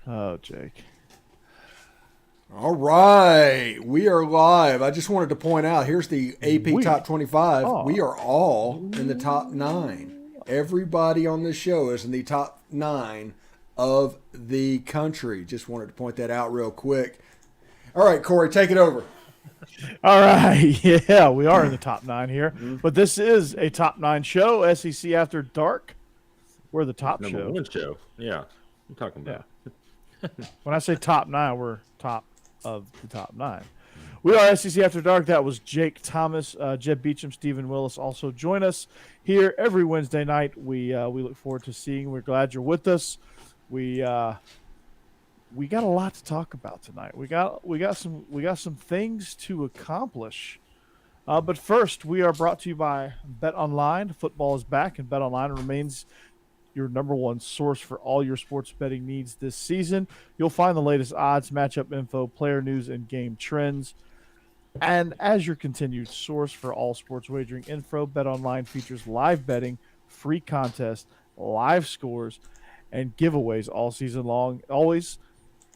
Oh, Jake. All right, we are live. I just wanted to point out, here's the AP Top 25. We are all in the top 9. Everybody on this show is in the top 9 of the country. Just wanted to point that out real quick. All right, Corey, take it over. All right. Yeah, we are in the top 9 here. But this is a top 9 show, SEC After Dark. We're the top Number 1 show. Yeah, I'm talking about. Yeah. When I say top 9, we're top of the top 9. We are SEC After Dark. That was Jake Thomas, Jeb Beecham, Stephen Willis also join us here every Wednesday night. We look forward to seeing. We're glad you're with us. We got a lot to talk about tonight. We got some things to accomplish. But first, we are brought to you by Bet Online. Football is back, and Bet Online remains your number 1 source for all your sports betting needs this season. You'll find the latest odds, matchup info, player news, and game trends. And as your continued source for all sports wagering info, BetOnline features live betting, free contests, live scores, and giveaways all season long. Always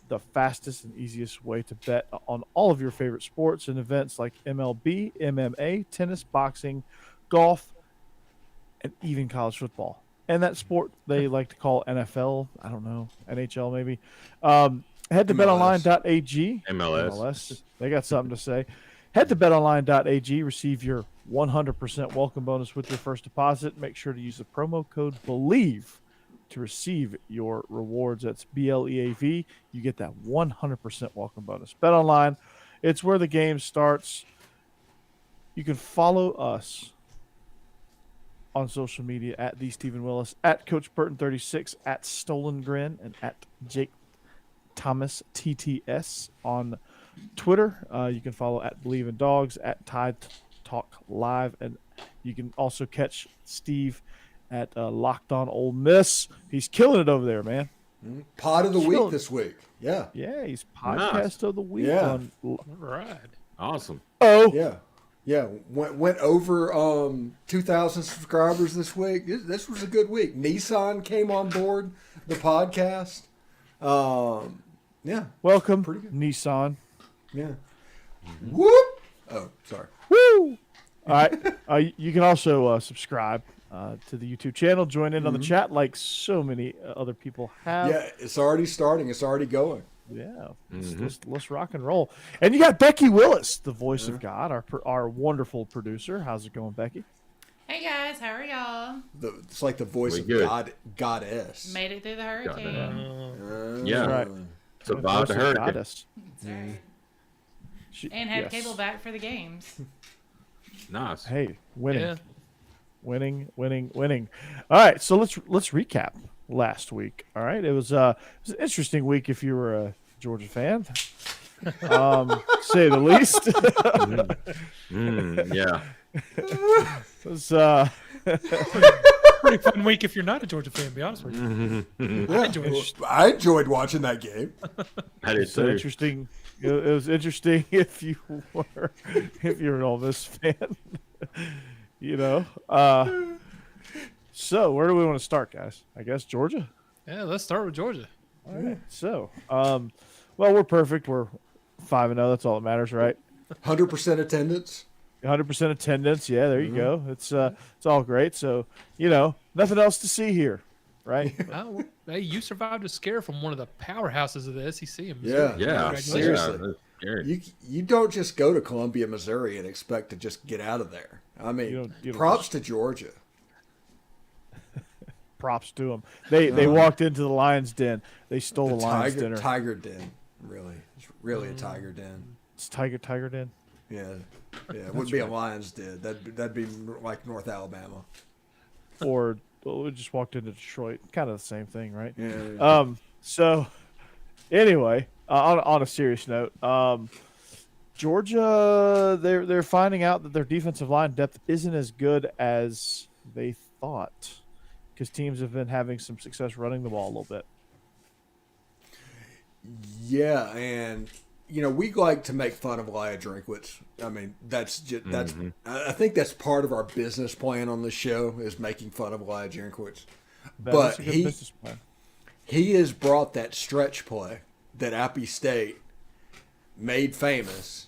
the fastest and easiest way to bet on all of your favorite sports and events like MLB, MMA, tennis, boxing, golf, and even college football. And that sport they like to call NFL. I don't know, NHL maybe. Head to betonline.ag. MLS. They got something to say. Head to betonline.ag. Receive your 100% welcome bonus with your first deposit. Make sure to use the promo code Bleav to receive your rewards. That's BLEAV. You get that 100% welcome bonus. BetOnline, it's where the game starts. You can follow us on social media at the Stephen Willis, at Coach Burton 36, at Stolen Grin, and at Jake Thomas TTS on Twitter. You can follow at Bleav In Dawgs, at Tide Talk Live, and you can also catch Steve at Locked On Ole Miss. He's killing it over there, man. Pod of the week this week. Yeah. Yeah, he's podcast of the week. Yeah. All right. Awesome. Oh. Yeah. Yeah, went over 2,000 subscribers this week. This was a good week. Nissan came on board the podcast. Yeah. Welcome, pretty good. Nissan. Yeah. Whoop. Oh, sorry. Woo! All right. You can also subscribe to the YouTube channel. Join in on the chat like so many other people have. Yeah, it's already starting. It's already going. Yeah, let's rock and roll. And you got Becky Willis, the voice of God, our wonderful producer. How's it going, Becky? Hey guys, how are y'all? It's like the voice of God, goddess. Made it through the hurricane. Yeah, right. Survived the hurricane. Goddess. That's right. And had cable back for the games. Nice. Hey, winning. Yeah. Winning. All right, so let's recap last week. All right, it was an interesting week if you were a Georgia fan, say the least. Yeah. It was Pretty fun week if you're not a Georgia fan, to be honest with you. I enjoyed it. I enjoyed watching that game. I did too. interesting. It was interesting if you were an Ole Miss fan. You know. So where do we want to start, guys? I guess Georgia. Yeah, let's start with Georgia. All right. So, well, we're perfect. We're 5-0. That's all that matters, right? 100% attendance. 100% attendance. Yeah, there you go. It's all great. So, nothing else to see here, right? Hey, you survived a scare from one of the powerhouses of the SEC in Yeah. Missouri. Yeah. Seriously. You don't just go to Columbia, Missouri and expect to just get out of there. I mean, You don't props to Georgia. Props to them. They walked into the Lion's Den. They stole the Lion's dinner. Tiger Den, really. It's really a Tiger Den. It's Tiger Den. Yeah. It wouldn't be a Lion's Den. That'd be like North Alabama. Or we just walked into Detroit. Kind of the same thing, right? Yeah. So, anyway, on a serious note, Georgia, they're finding out that their defensive line depth isn't as good as they thought because teams have been having some success running the ball a little bit. Yeah, and we like to make fun of Elijah Drinkwitz. I mean, that's I think that's part of our business plan on the show is making fun of Elijah Drinkwitz. But he has brought that stretch play that Appy State made famous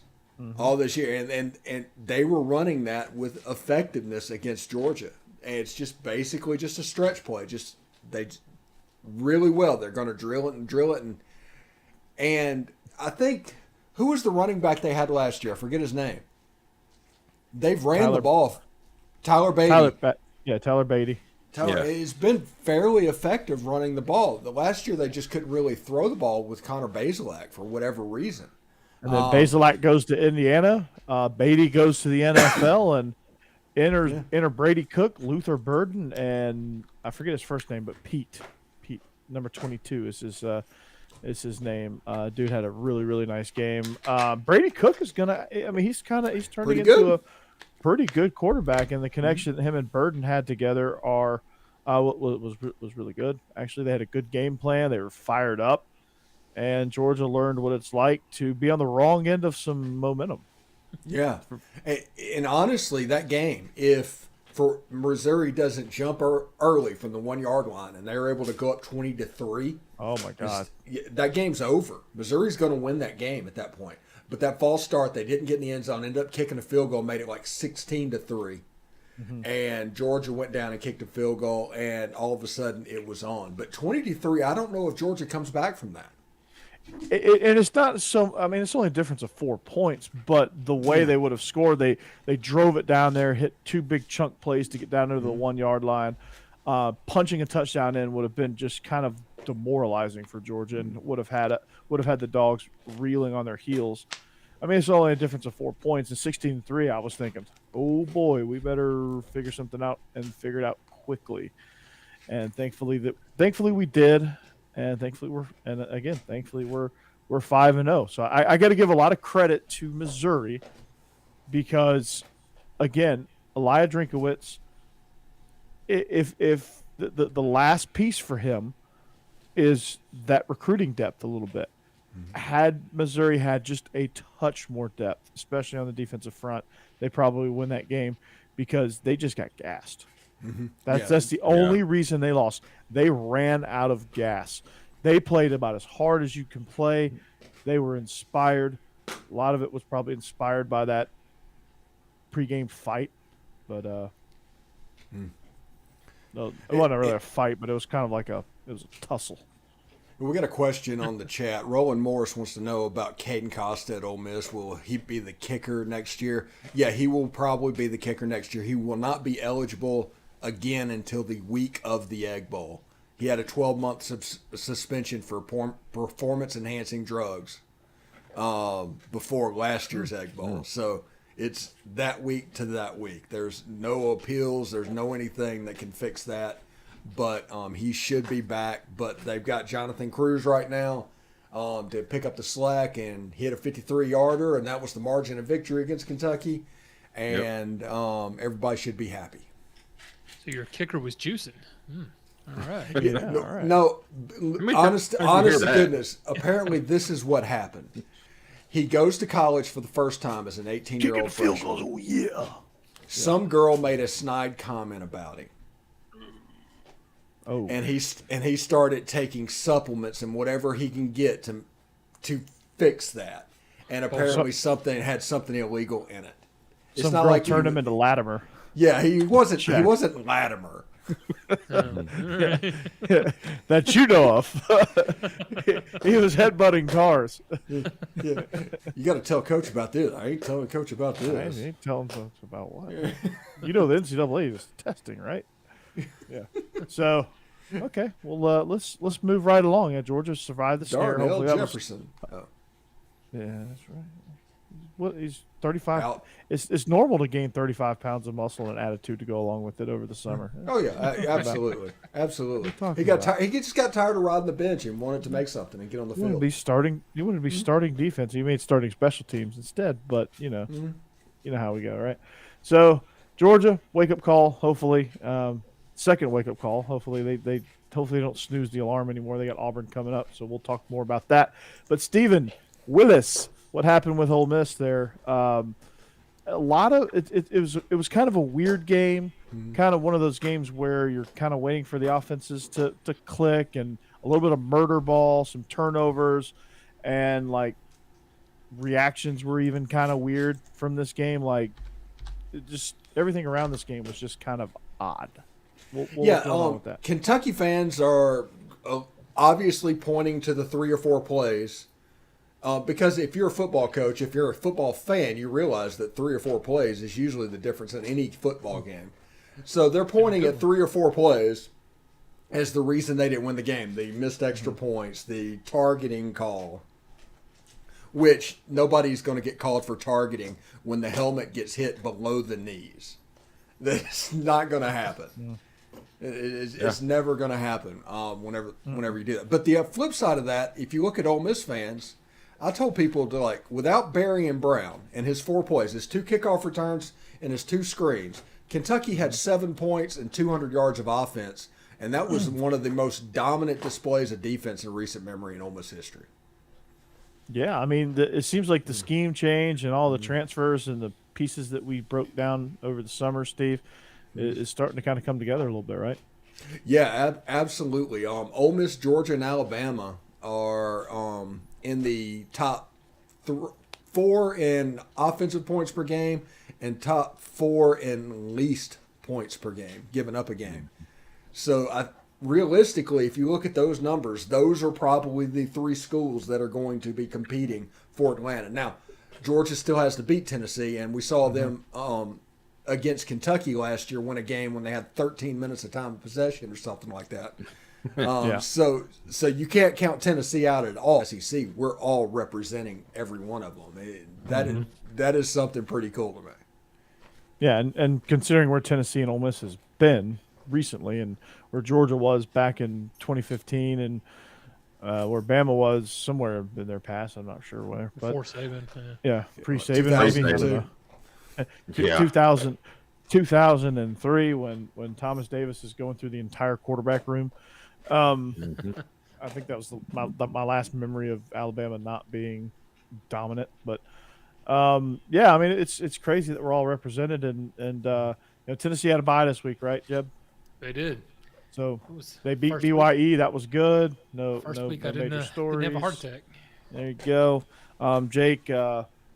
all this year, and they were running that with effectiveness against Georgia. And it's just basically just a stretch play. Just they really well. They're going to drill it, and I think who was the running back they had last year? I forget his name. They've ran the ball. Tyler Beatty. Tyler Beatty. It's been fairly effective running the ball. The last year they just couldn't really throw the ball with Connor Bazelak for whatever reason. And then Bazelak goes to Indiana. Beatty goes to the NFL and enter Brady Cook, Luther Burden, and I forget his first name, but Pete, number 22 is his name. Dude had a really, really nice game. Brady Cook is gonna. I mean, he's turning into a pretty good quarterback, and the connection that him and Burden had together was really good. Actually, they had a good game plan. They were fired up, and Georgia learned what it's like to be on the wrong end of some momentum. Yeah, and honestly, that game, if Missouri doesn't jump early from the 1 yard line and they're able to go up 20-3, oh my God, that game's over. Missouri's going to win that game at that point. But that false start, they didn't get in the end zone, ended up kicking a field goal, made it like 16-3. And Georgia went down and kicked a field goal, and all of a sudden it was on. But 20-3, I don't know if Georgia comes back from that. And it's not so. I mean, it's only a difference of 4 points, but the way they would have scored, they drove it down there, hit two big chunk plays to get down to the 1 yard line. Punching a touchdown in would have been just kind of demoralizing for Georgia, and would have had the Dogs reeling on their heels. I mean, it's only a difference of 4 points. And 16-3, I was thinking, oh boy, we better figure something out and figure it out quickly. And thankfully we did. And thankfully we're 5-0. So I got to give a lot of credit to Missouri because, again, Elijah Drinkowitz, if the last piece for him is that recruiting depth a little bit. Had Missouri had just a touch more depth, especially on the defensive front, they probably win that game because they just got gassed. That's the only reason they lost. They ran out of gas. They played about as hard as you can play. They were inspired. A lot of it was probably inspired by that pregame fight, but no, it wasn't really a fight, but it was kind of like it was a tussle. We got a question on the chat. Roland Morris wants to know about Caden Costa at Ole Miss. Will he be the kicker next year? Yeah, he will probably be the kicker next year. He will not be eligible again until the week of the Egg Bowl. He had a 12-month suspension for performance-enhancing drugs before last year's Egg Bowl. So it's that week to that week. There's no appeals. There's no anything that can fix that. But he should be back. But they've got Jonathan Cruz right now to pick up the slack and hit a 53-yarder, and that was the margin of victory against Kentucky. And everybody should be happy. So your kicker was juicing. All right. All right. Honest to goodness, apparently this is what happened. He goes to college for the first time as an 18-year-old freshman. Oh, yeah. Some girl made a snide comment about him. Oh. And he started taking supplements and whatever he can get to fix that. And apparently had something illegal in it. It's some not girl like turned him into Latimer. Yeah, he wasn't Latimer. That you know of. He was headbutting cars. Yeah. You got to tell Coach about this. I ain't telling Coach about this. I ain't telling folks about what. You know the NCAA is testing, right? Yeah. So, okay. Well, let's move right along. Yeah, Georgia survived the scare. Darnell Jefferson. Yeah, that's right. What he's 35. It's normal to gain 35 pounds of muscle and attitude to go along with it over the summer. Oh yeah, absolutely. He just got tired of riding the bench and wanted to make something and get on the field. You wouldn't be starting defense. You made starting special teams instead. But you know how we go, right? So Georgia, wake up call. Hopefully, second wake up call. Hopefully they don't snooze the alarm anymore. They got Auburn coming up, so we'll talk more about that. But Stephen Willis. What happened with Ole Miss there? A lot of it was kind of a weird game, kind of one of those games where you're kind of waiting for the offenses to click, and a little bit of murder ball, some turnovers, and like reactions were even kind of weird from this game. Like, just everything around this game was just kind of odd. What was going on with that? Kentucky fans are obviously pointing to the 3 or 4 plays. Because if you're a football coach, if you're a football fan, you realize that 3 or 4 plays is usually the difference in any football game. So they're pointing at 3 or 4 plays as the reason they didn't win the game. The missed extra points, the targeting call, which nobody's going to get called for targeting when the helmet gets hit below the knees. That's not going to happen. It's never going to happen whenever you do that. But the flip side of that, if you look at Ole Miss fans, I told people to, like, without Barry and Brown and his 4 plays, his 2 kickoff returns and his 2 screens, Kentucky had 7 points and 200 yards of offense, and that was one of the most dominant displays of defense in recent memory in Ole Miss history. Yeah, I mean, it seems like the scheme change and all the transfers and the pieces that we broke down over the summer, Steve, is starting to kind of come together a little bit, right? Yeah, absolutely. Ole Miss, Georgia, and Alabama are in the top 4 in offensive points per game and top 4 in least points per game, giving up a game. So realistically, if you look at those numbers, those are probably the 3 schools that are going to be competing for Atlanta. Now, Georgia still has to beat Tennessee, and we saw them against Kentucky last year win a game when they had 13 minutes of time of possession or something like that. So you can't count Tennessee out at all. SEC, we're all representing every one of them. That is something pretty cool to me. Yeah, and considering where Tennessee and Ole Miss has been recently, and where Georgia was back in 2015, and where Bama was somewhere in their past, I'm not sure where. But, Before Saban. Yeah, pre-Saban, maybe. 2003, when Thomas Davis is going through the entire quarterback room. I think that was my last memory of Alabama not being dominant. But yeah, I mean, it's crazy that we're all represented, and Tennessee had a bye this week, right, Jeb? They did. So they beat BYE. That was good. No week I major stories. didn't have a heart attack. There you go. Jake,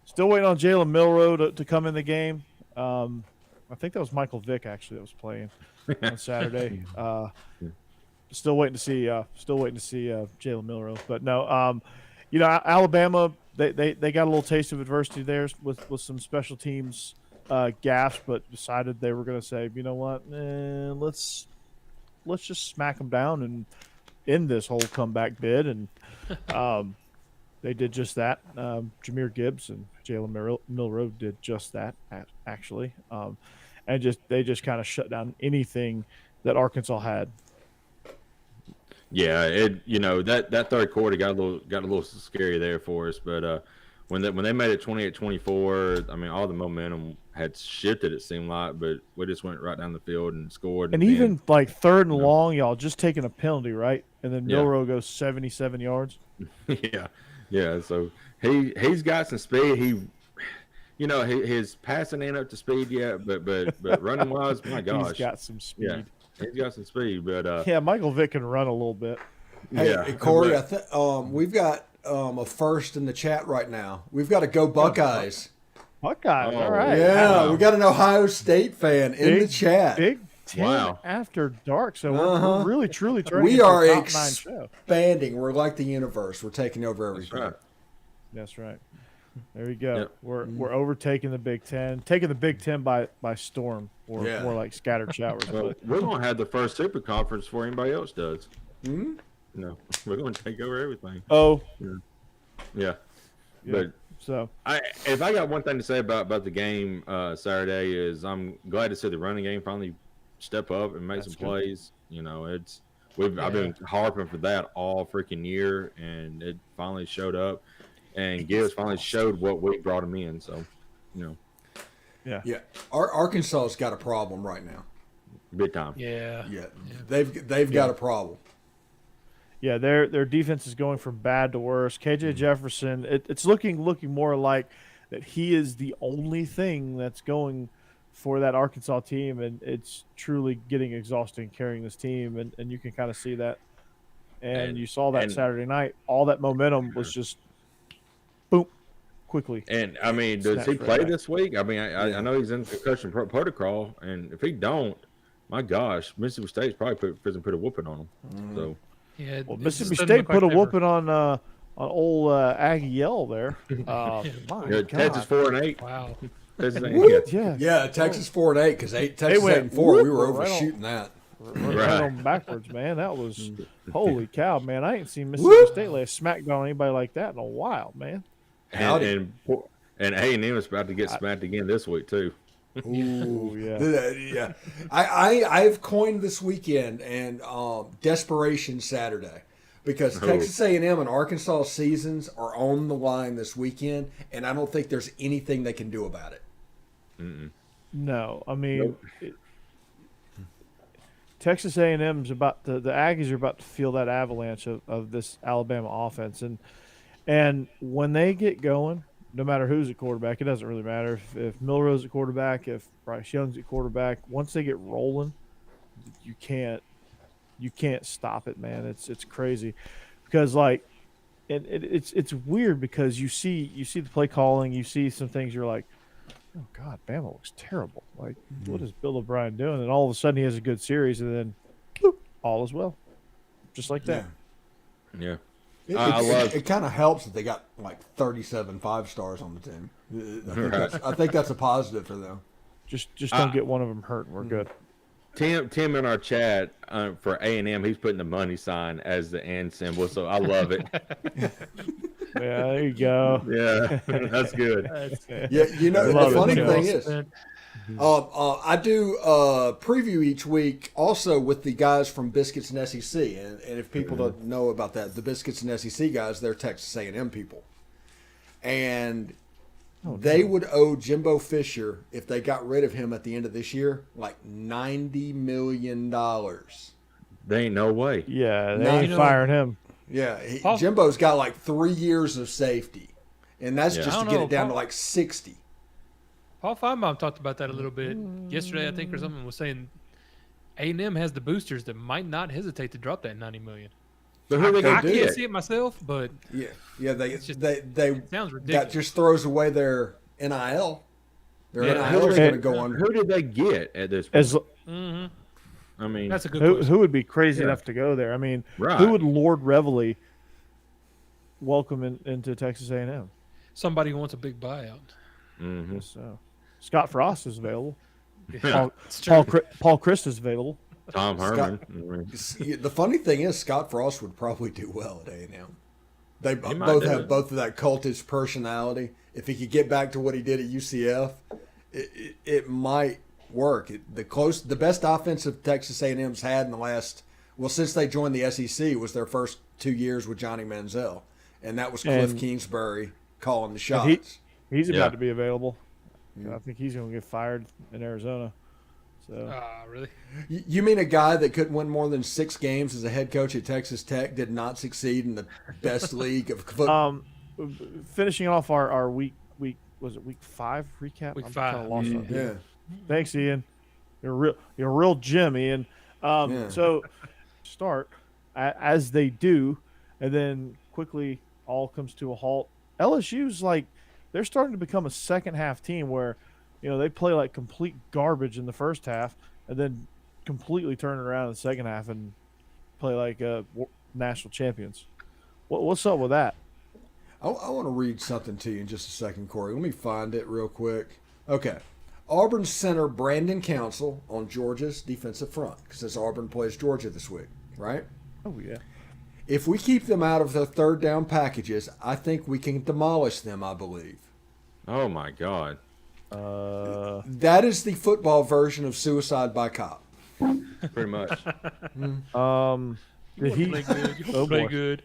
still waiting on Jalen Milroe to come in the game. I think that was Michael Vick actually that was playing on Saturday. Still waiting to see Jalen Milroe, but no. Alabama they got a little taste of adversity there with some special teams gaffes, but decided they were going to say, you know what, let's just smack them down and end this whole comeback bid, and they did just that. Jahmyr Gibbs and Jalen Milroe did just that, actually, and they just kind of shut down anything that Arkansas had. Yeah, that third quarter got a little scary there for us, but when they made it 28-24, I mean, all the momentum had shifted, it seemed like, but we just went right down the field and scored. And even like third and long, y'all just taking a penalty, right? And then Milroe goes 77 yards. Yeah. So he's got some speed. His passing ain't up to speed yet, but running wise, my gosh, he's got some speed. Yeah, he's got some speed, but Michael Vick can run a little bit. Hey, Corey, we've got a first in the chat right now. We've got to go Buckeyes. Buckeyes, all right. Yeah, we got an Ohio State fan in the chat. Big Ten after dark. So we're really, truly turning we into are a top 9 show. Expanding. We're like the universe. We're taking over everything. That's right. There you go. Yep. We're overtaking the Big Ten, taking the Big Ten by storm, or more like scattered showers. Well, we're gonna have the first super conference before anybody else does. No, we're gonna take over everything. Oh, yeah. But so if I got one thing to say about the game Saturday is I'm glad to see the running game finally step up and make some plays. I've been harping for that all freaking year, and it finally showed up. And Gibbs finally showed what we brought him in. So, Yeah. Arkansas's got a problem right now. Big time. Yeah. They've got a problem. Yeah, their defense is going from bad to worse. KJ Jefferson, it's looking more like that he is the only thing that's going for that Arkansas team, and it's truly getting exhausting carrying this team, and you can kind of see that. And you saw that Saturday night. All that momentum was just boom, quickly. And I mean, does he play this week? I mean, I know he's in concussion protocol, and if he don't, my gosh, Mississippi State's probably put a whooping on him. So Yeah, well, Mississippi State put a whooping on old Aggie Yell there. My God. Texas 4-8. Wow. Yeah, Texas 4-8 because Texas 8-4. We were overshooting that. Right on backwards, man. That was holy cow, man. I ain't seen Mississippi State lay a smackdown on anybody like that in a while, man. And A&M is about to get smacked again this week too. Ooh, yeah. I've coined this weekend and Desperation Saturday because Texas A&M and Arkansas seasons are on the line this weekend, and I don't think there's anything they can do about it. No, I mean, Texas A&M's about the Aggies are about to feel that avalanche of this Alabama offense, and when they get going, no matter who's at quarterback, it doesn't really matter if Milroe's at quarterback, if Bryce Young's at quarterback. Once they get rolling, you can't stop it, man. It's crazy because like it's weird because you see the play calling, you see some things you're like, oh God, Bama looks terrible. Like what is Bill O'Brien doing? And all of a sudden he has a good series, and then bloop, all is well, just like that. Yeah. It kind of helps that they got like 37 5-stars on the team. I think that's a positive for them. Just don't get one of them hurt, and we're good. Tim in our chat for A&M, he's putting the money sign as the and symbol, so I love it. Yeah, there you go. Yeah, that's good. Yeah, you know, the funny thing is, I do preview each week also with the guys from Biscuits and SEC, and if people don't know about that, the Biscuits and SEC guys, they're Texas A&M people, and they would owe Jimbo Fisher, if they got rid of him at the end of this year, like $90 million. There ain't no way. Yeah, they ain't firing him. Yeah, Jimbo's got like 3 years of safety, and that's just to get it down to like 60. Paul Feinbaum talked about that a little bit yesterday, I think, or something. Was saying A&M has the boosters that might not hesitate to drop that $90 million. But who I can't see it myself, but they sounds ridiculous. That just throws away their NIL. Their NIL is going to go under. Who did they get at this point? I mean, that's a good question. Who would be crazy enough to go there? I mean, who would Lord Reveille welcome into Texas A&M? Somebody who wants a big buyout. So, Scott Frost is available. Yeah, Paul Christ is available. Tom Herman. The funny thing is, Scott Frost would probably do well at A&M. They both have both of that cultish personality. If he could get back to what he did at UCF, it might work. The best offensive Texas A&M's had in the last, since they joined the SEC, was their first 2 years with Johnny Manziel, and that was Cliff Kingsbury calling the shots. He's about to be available. I think he's going to get fired in Arizona. So, really? You mean a guy that couldn't win more than 6 games as a head coach at Texas Tech did not succeed in the best league of football? Finishing off our week was it week 5 recap? Week 5. Kind of lost on yeah. Thanks, Ian. You're a real Jim, Ian. So start as they do, and then quickly all comes to a halt. LSU's like they're starting to become a second half team where, they play like complete garbage in the first half and then completely turn it around in the second half and play like national champions. What's up with that? I want to read something to you in just a second, Corey. Let me find it real quick. Okay. Auburn center Brandon Council on Georgia's defensive front, because Auburn plays Georgia this week, right? Oh, yeah. If we keep them out of the third down packages, I think we can demolish them, I believe. Oh, my God. That is the football version of suicide by cop. Pretty much. Play good.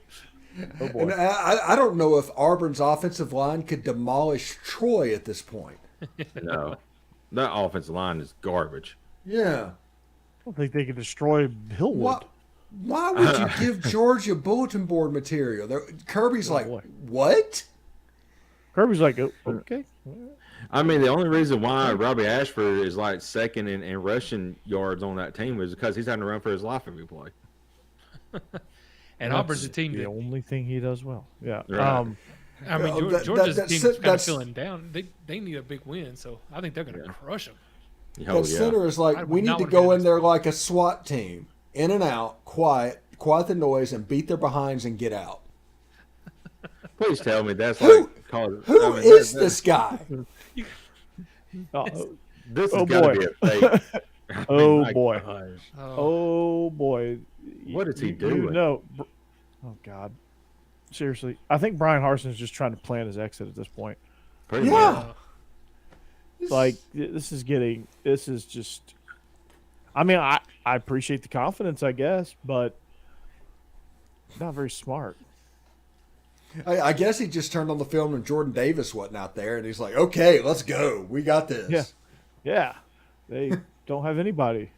Oh, boy. And I don't know if Auburn's offensive line could demolish Troy at this point. No. That offensive line is garbage. Yeah. I don't think they could destroy Hillwood. Why would you give Georgia bulletin board material? Kirby's what? Kirby's like, okay. I mean, the only reason why Robbie Ashford is like second in rushing yards on that team is because he's having to run for his life every play. And Auburn's a team the that only thing he does well. Yeah. Right. I mean, Georgia's team is kind of feeling down. They need a big win, so I think they're going to crush them. That center is like, we need to go in there like a SWAT team, in and out, quiet the noise, and beat their behinds and get out. Please tell me that's Who is this this guy? This has got to be a fake. Oh boy. Gosh. Oh boy. What is he doing? No. Oh God. Seriously, I think Brian Harson's just trying to plan his exit at this point. Pretty Yeah. much. Like this is just. I mean, I appreciate the confidence, I guess, but not very smart. I guess he just turned on the film and Jordan Davis wasn't out there, and he's like, "Okay, let's go. We got this." Yeah. They don't have anybody.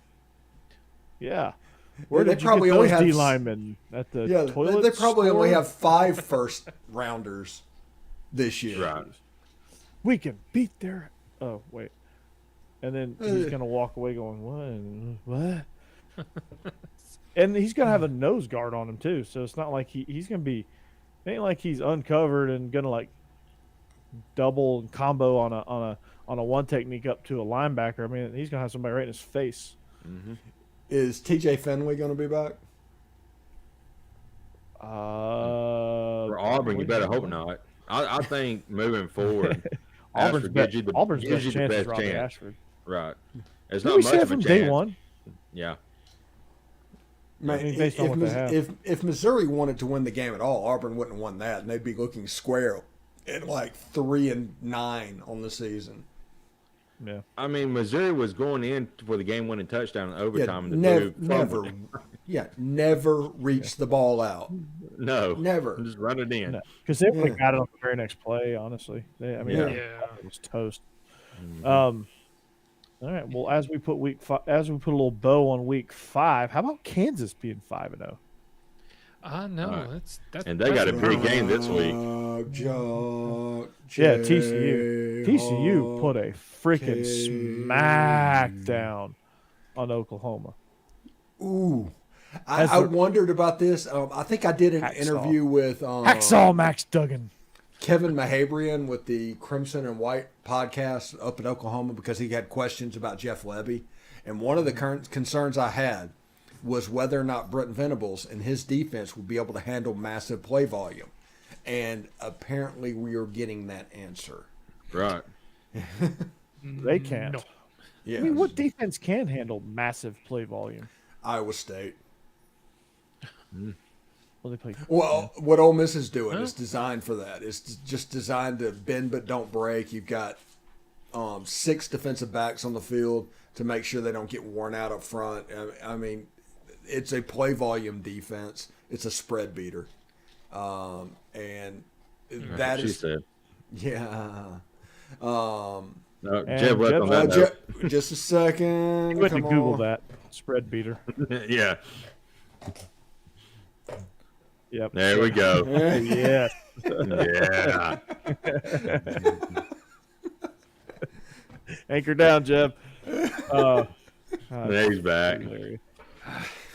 Yeah. Where They they probably get only those have D linemen at the toilet they probably store? only have 5 first rounders this year. Right. We can beat their. Oh wait, and then he's gonna walk away going what? And he's gonna have a nose guard on him too, so it's not like he's gonna be. It ain't like he's uncovered and gonna like double and combo on a one technique up to a linebacker. I mean, he's gonna have somebody right in his face. Mm-hmm. Is TJ Finley going to be back? For Auburn, you better hope not. I think moving forward, Auburn's Ashford best gives you Auburn's gives best you the chance is best Robbie chance. Ashford. Right. It's Did not we much say it of a from chance. day one? Yeah. Man, I mean, based on what they have. if Missouri wanted to win the game at all, Auburn wouldn't have won that, and they'd be looking square at like 3-9 on the season. Yeah. I mean, Missouri was going in for the game-winning touchdown in overtime. and Never reached the ball out. No. Never. Just run it in. Because they would have got it on the very next play. Honestly, it was toast. Mm-hmm. All right. Well, as we put a little bow on week 5, how about Kansas being 5-0? I know Right. that's And they got a big game this week. Yeah, TCU put a freaking smackdown on Oklahoma. Ooh. I wondered about this. I think I did an interview with Hacksaw Max Duggan. Kevin Mahabrian with the Crimson and White podcast up in Oklahoma because he had questions about Jeff Lebby. And one of the current concerns I had was whether or not Brent Venables and his defense would be able to handle massive play volume. And apparently we are getting that answer. Right. They can't. No. Yeah. I mean, what defense can handle massive play volume? Iowa State. Well, they play. Well, what Ole Miss is doing is designed for that. It's just designed to bend but don't break. You've got 6 defensive backs on the field to make sure they don't get worn out up front. I mean, it's a play volume defense. It's a spread beater. And that she is said. yeah. No, And Jeb left on that note. Just a second. You had to Come Google on. that spread beater. Yeah. Yep. There we go. Yeah. Yeah. Anchor down, Jeb. There he's back. Hilarious.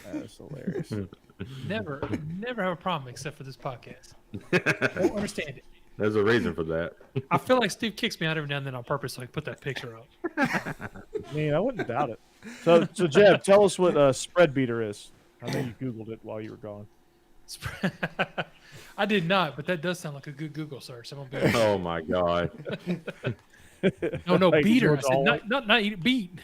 That is hilarious. Never have a problem except for this podcast. I don't understand it. There's a reason for that. I feel like Steve kicks me out every now and then on purpose so I can put that picture up. I mean, I wouldn't doubt it. So Jeb, tell us what a spread beater is. I know you Googled it while you were gone. I did not, but that does sound like a good Google search. I'm gonna be Oh my God. no, Like beater. I George said Orwell. not eat beat.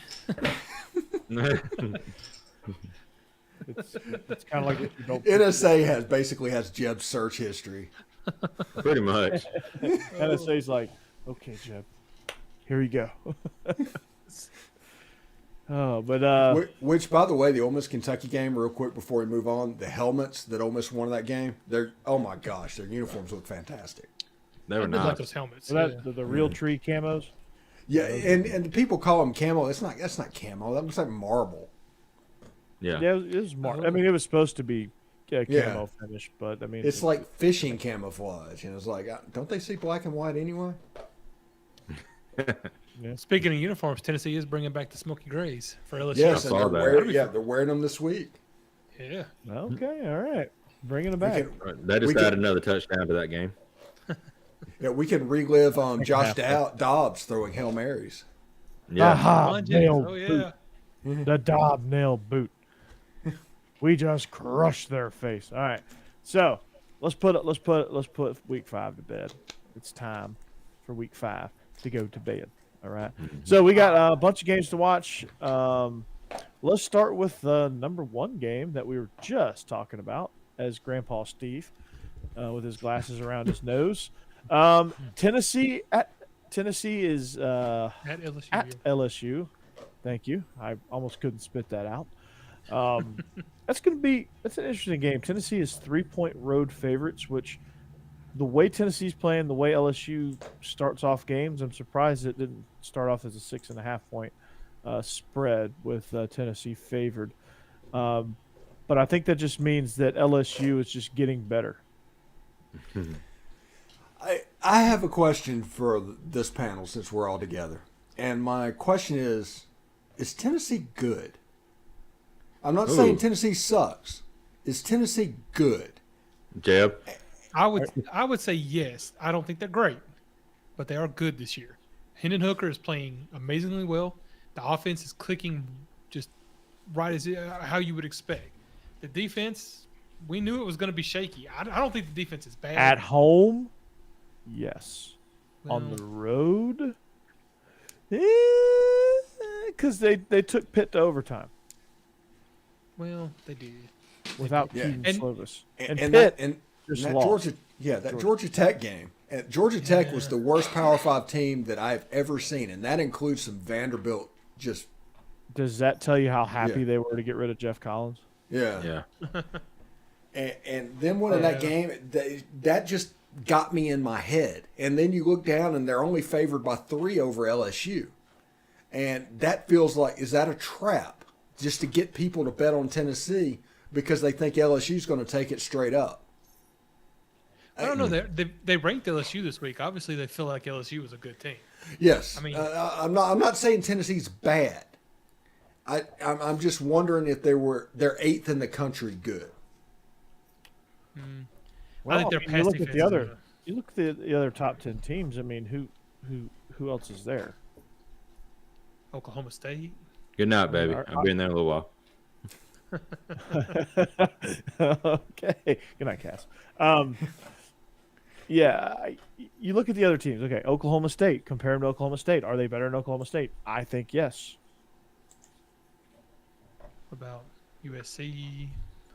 It's kind of like what you don't. NSA basically has Jeb's search history. Pretty much. NSA's like, okay, Jeb, here you go. Which, by the way, the Ole Miss Kentucky game, real quick before we move on, the helmets that Ole Miss won in that game, oh my gosh, their uniforms look fantastic. They were I did like nice. those helmets. So that, the real tree camos. Yeah, and people call them camo. That's not camo. That looks like marble. Yeah. Yeah, it was I mean, it was supposed to be camo Yeah. finish, but I mean, It's like fishing camouflage, and it's like, don't they see black and white anyway? Speaking of uniforms, Tennessee is bringing back the Smoky Grays for LSU. Yes, I saw and that. they're wearing them this week. Yeah. okay, all right. Bringing it back. They just added another touchdown to that game. Yeah, we can relive Josh Dobbs throwing Hail Marys. Yeah. The hobnail Oh, yeah. boot. The hobnail boot. We just crushed their face. All right. So let's put week 5 to bed. It's time for week 5 to go to bed. All right. So we got a bunch of games to watch. Let's start with the number 1 game that we were just talking about as Grandpa Steve with his glasses around his nose. Tennessee is At LSU. at LSU. Thank you. I almost couldn't spit that out. That's an interesting game. Tennessee is 3-point road favorites, which the way Tennessee's playing, the way LSU starts off games, I'm surprised it didn't start off as a 6.5 point spread with Tennessee favored. But I think that just means that LSU is just getting better. I have a question for this panel since we're all together. And my question is Tennessee good? I'm not saying Tennessee sucks. Is Tennessee good? Jeb? I would say yes. I don't think they're great, but they are good this year. Hendon Hooker is playing amazingly well. The offense is clicking just right as how you would expect. The defense, we knew it was going to be shaky. I don't think the defense is bad. At home, yes. Well, On the road, because they took Pitt to overtime well, they did. without Yeah. Keaton And- Slovis. And Pitt that just that lost. Georgia Tech game. And Georgia Tech was the worst Power 5 team that I've ever seen, and that includes some Vanderbilt. Just Does that tell you how happy Yeah. they were to get rid of Jeff Collins? yeah. And then winning that game, that just got me in my head. And then you look down, and they're only favored by 3 over LSU, and that feels like, is that a trap just to get people to bet on Tennessee because they think LSU's going to take it straight up? I don't know. They ranked LSU this week. Obviously, they feel like LSU was a good team. Yes, I mean- I'm not saying Tennessee's bad. I'm just wondering if they're 8th in the country good. Well, I think their you pass look at defense the is other. gonna- You look at the other top 10 teams. I mean, who else is there? Oklahoma State. Good night, baby. our- I'll be in there in a little while. Okay. Good night, Cass. You look at the other teams. Okay, Oklahoma State. Compare them to Oklahoma State. Are they better than Oklahoma State? I think yes. About USC.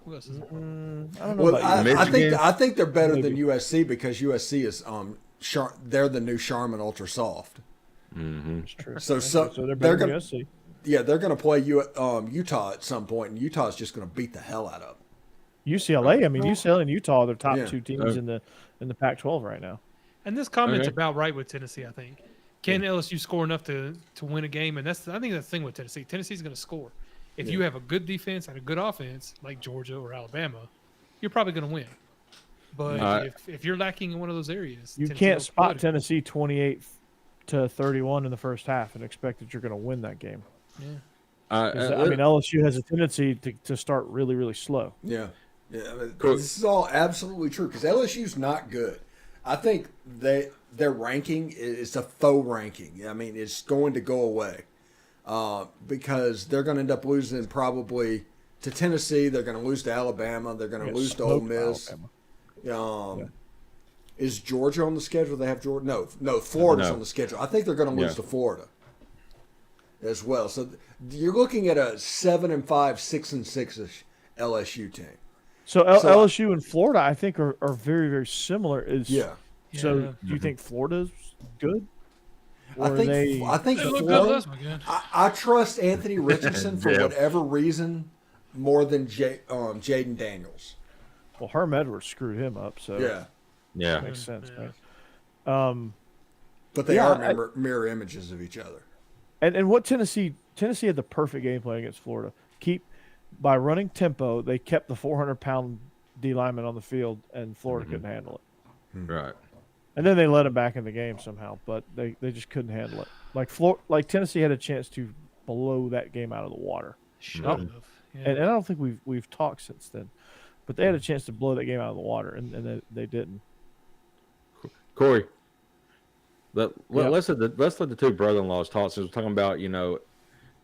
Who else is? I don't know Well, about you. I think they're better than Maybe. USC because USC is they're the new Charmin Ultra Soft. Mm-hmm. It's true. So they're they're better gonna than USC. yeah they're gonna play Utah at some point, and Utah's just gonna beat the hell out of them. UCLA. I mean, UCLA and Utah are the top Yeah. 2 teams in the Pac-12 right now. And this comment's Okay. about right with Tennessee, I think. Can LSU score enough to win a game? And I think that's the thing with Tennessee. Tennessee's going to score. If you have a good defense and a good offense, like Georgia or Alabama, you're probably going to win. But if you're lacking in one of those areas, You Tennessee can't will spot split it. Tennessee 28-31 in the first half and expect that you're going to win that game. Yeah. 'Cause, I mean, LSU has a tendency to start really, really slow. Yeah. This is all absolutely true because LSU's not good. I think their ranking is a faux ranking. I mean, it's going to go away because they're going to end up losing probably to Tennessee. They're going to lose to Alabama. They're going to lose to Ole Miss. Is Georgia on the schedule? They have Georgia? No, Florida's on the schedule. I think they're going to lose to Florida as well. So you're looking at a 7-5, 6-6ish LSU team. So LSU and Florida, I think, are very, very similar. So do you think Florida's good? I think They look good Florida. last weekend. I trust Anthony Richardson for whatever reason more than Jaden Daniels. Well, Herm Edwards screwed him up, so Yeah. makes sense, Yeah. man. But they are mirror images of each other. And what Tennessee had the perfect game plan against Florida. By running tempo, they kept the 400-pound D lineman on the field, and Florida couldn't handle it. Right. And then they let him back in the game somehow, but they just couldn't handle it. Like Tennessee had a chance to blow that game out of the water. Should Oh. have. Yeah. And I don't think we've talked since then. but they had a chance to blow that game out of the water, and they didn't. Corey, let's let the two brother-in-laws talk. Since we're talking about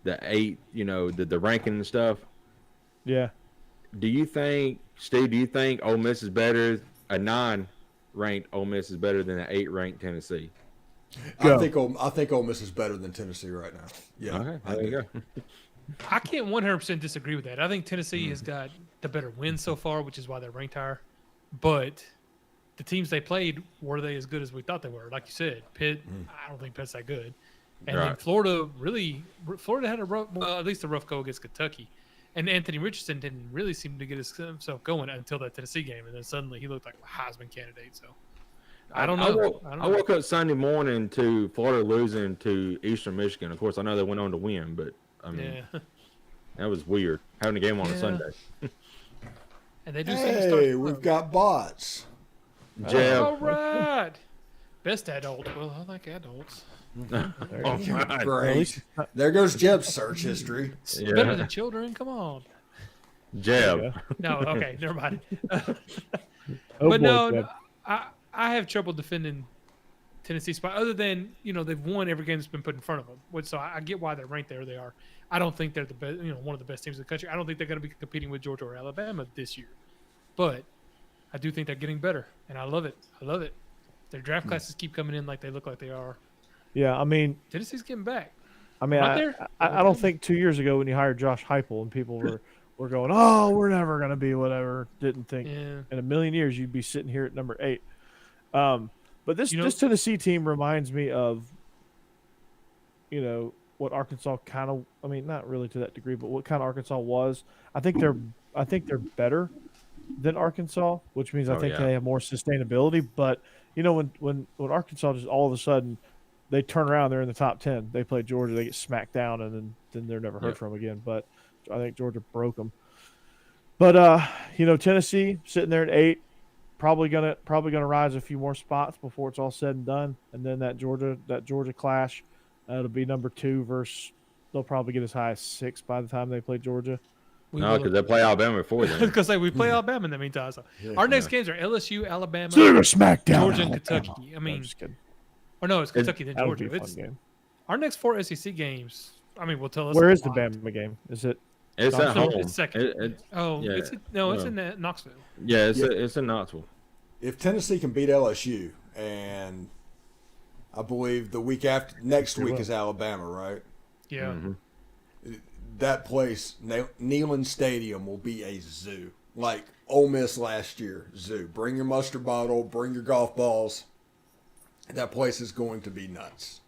the 8, the ranking and stuff. Yeah. Do you think, Steve? Do you think Ole Miss is better? A 9-ranked Ole Miss is better than an 8-ranked Tennessee? I think Ole Miss is better than Tennessee right now. Yeah. Okay, there you go. I can't 100% disagree with that. I think Tennessee has got the better win so far, which is why they're ranked higher. But the teams they played, were they as good as we thought they were? Like you said, Pitt, I don't think Pitt's that good. And then Florida had a rough, well, at least a rough go against Kentucky. And Anthony Richardson didn't really seem to get himself going until that Tennessee game. And then suddenly he looked like a Heisman candidate. So I don't know. I woke up Sunday morning to Florida losing to Eastern Michigan. Of course, I know they went on to win, but I mean, that was weird having a game on a Sunday. And they do Hey, we've got bots. Jeb. All right. Best adult. Well, I like adults. Great. There goes Jeb's search history. Better than children. Come on. Jeb. No, okay, never mind. Oh, But boy, no, Jeb. I have trouble defending Tennessee's spot. Other than they've won every game that's been put in front of them, so I get why they're ranked there. They are. I don't think they're the best. One of the best teams in the country. I don't think they're going to be competing with Georgia or Alabama this year, but I do think they're getting better, and I love it. I love it. Their draft classes keep coming in like they look like they are. Yeah, I mean, Tennessee's getting back. I don't think 2 years ago when you hired Josh Heupel and people were going, oh, we're never going to be whatever. Didn't think in a million years you'd be sitting here at number 8. But this Tennessee team reminds me of, what Arkansas kind of. I mean, not really to that degree, but what kind of Arkansas was. I think they're better than Arkansas, which means I think they have more sustainability. But when Arkansas just all of a sudden they turn around, they're in the top 10. They play Georgia, they get smacked down, and then they're never heard from again. But I think Georgia broke them. But Tennessee sitting there at 8, probably gonna rise a few more spots before it's all said and done. And then that Georgia clash, it'll be number 2 versus. They'll probably get as high as 6 by the time they play Georgia. No, because they play Alabama before then. Because we play Alabama in the meantime. So our next games are LSU, Alabama, so they're gonna smack down Georgia, and Alabama. Kentucky. I mean, I'm just kidding. Or no, it's Kentucky then That would Georgia. be a fun game. Our next 4 SEC games. I mean, will tell us. Where is the Bama game? Is it? It's at home. It's second. It's in Knoxville. Yeah, it's in Knoxville. If Tennessee can beat LSU, and I Bleav the week after next week is Alabama, right? Yeah. Mm-hmm. That place, Neyland Stadium, will be a zoo. Like Ole Miss last year, zoo. Bring your mustard bottle, bring your golf balls. That place is going to be nuts.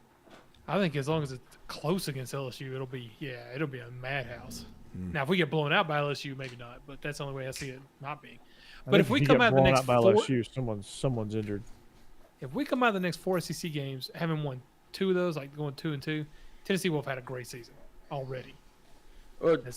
I think as long as it's close against LSU, it'll be a madhouse. Now, if we get blown out by LSU, maybe not, but that's the only way I see it not being. But if we come out the next by 4, LSU, someone's injured. If we come out of the next 4 SEC games, having won 2 of those, like going 2-2, Tennessee will have had a great season already.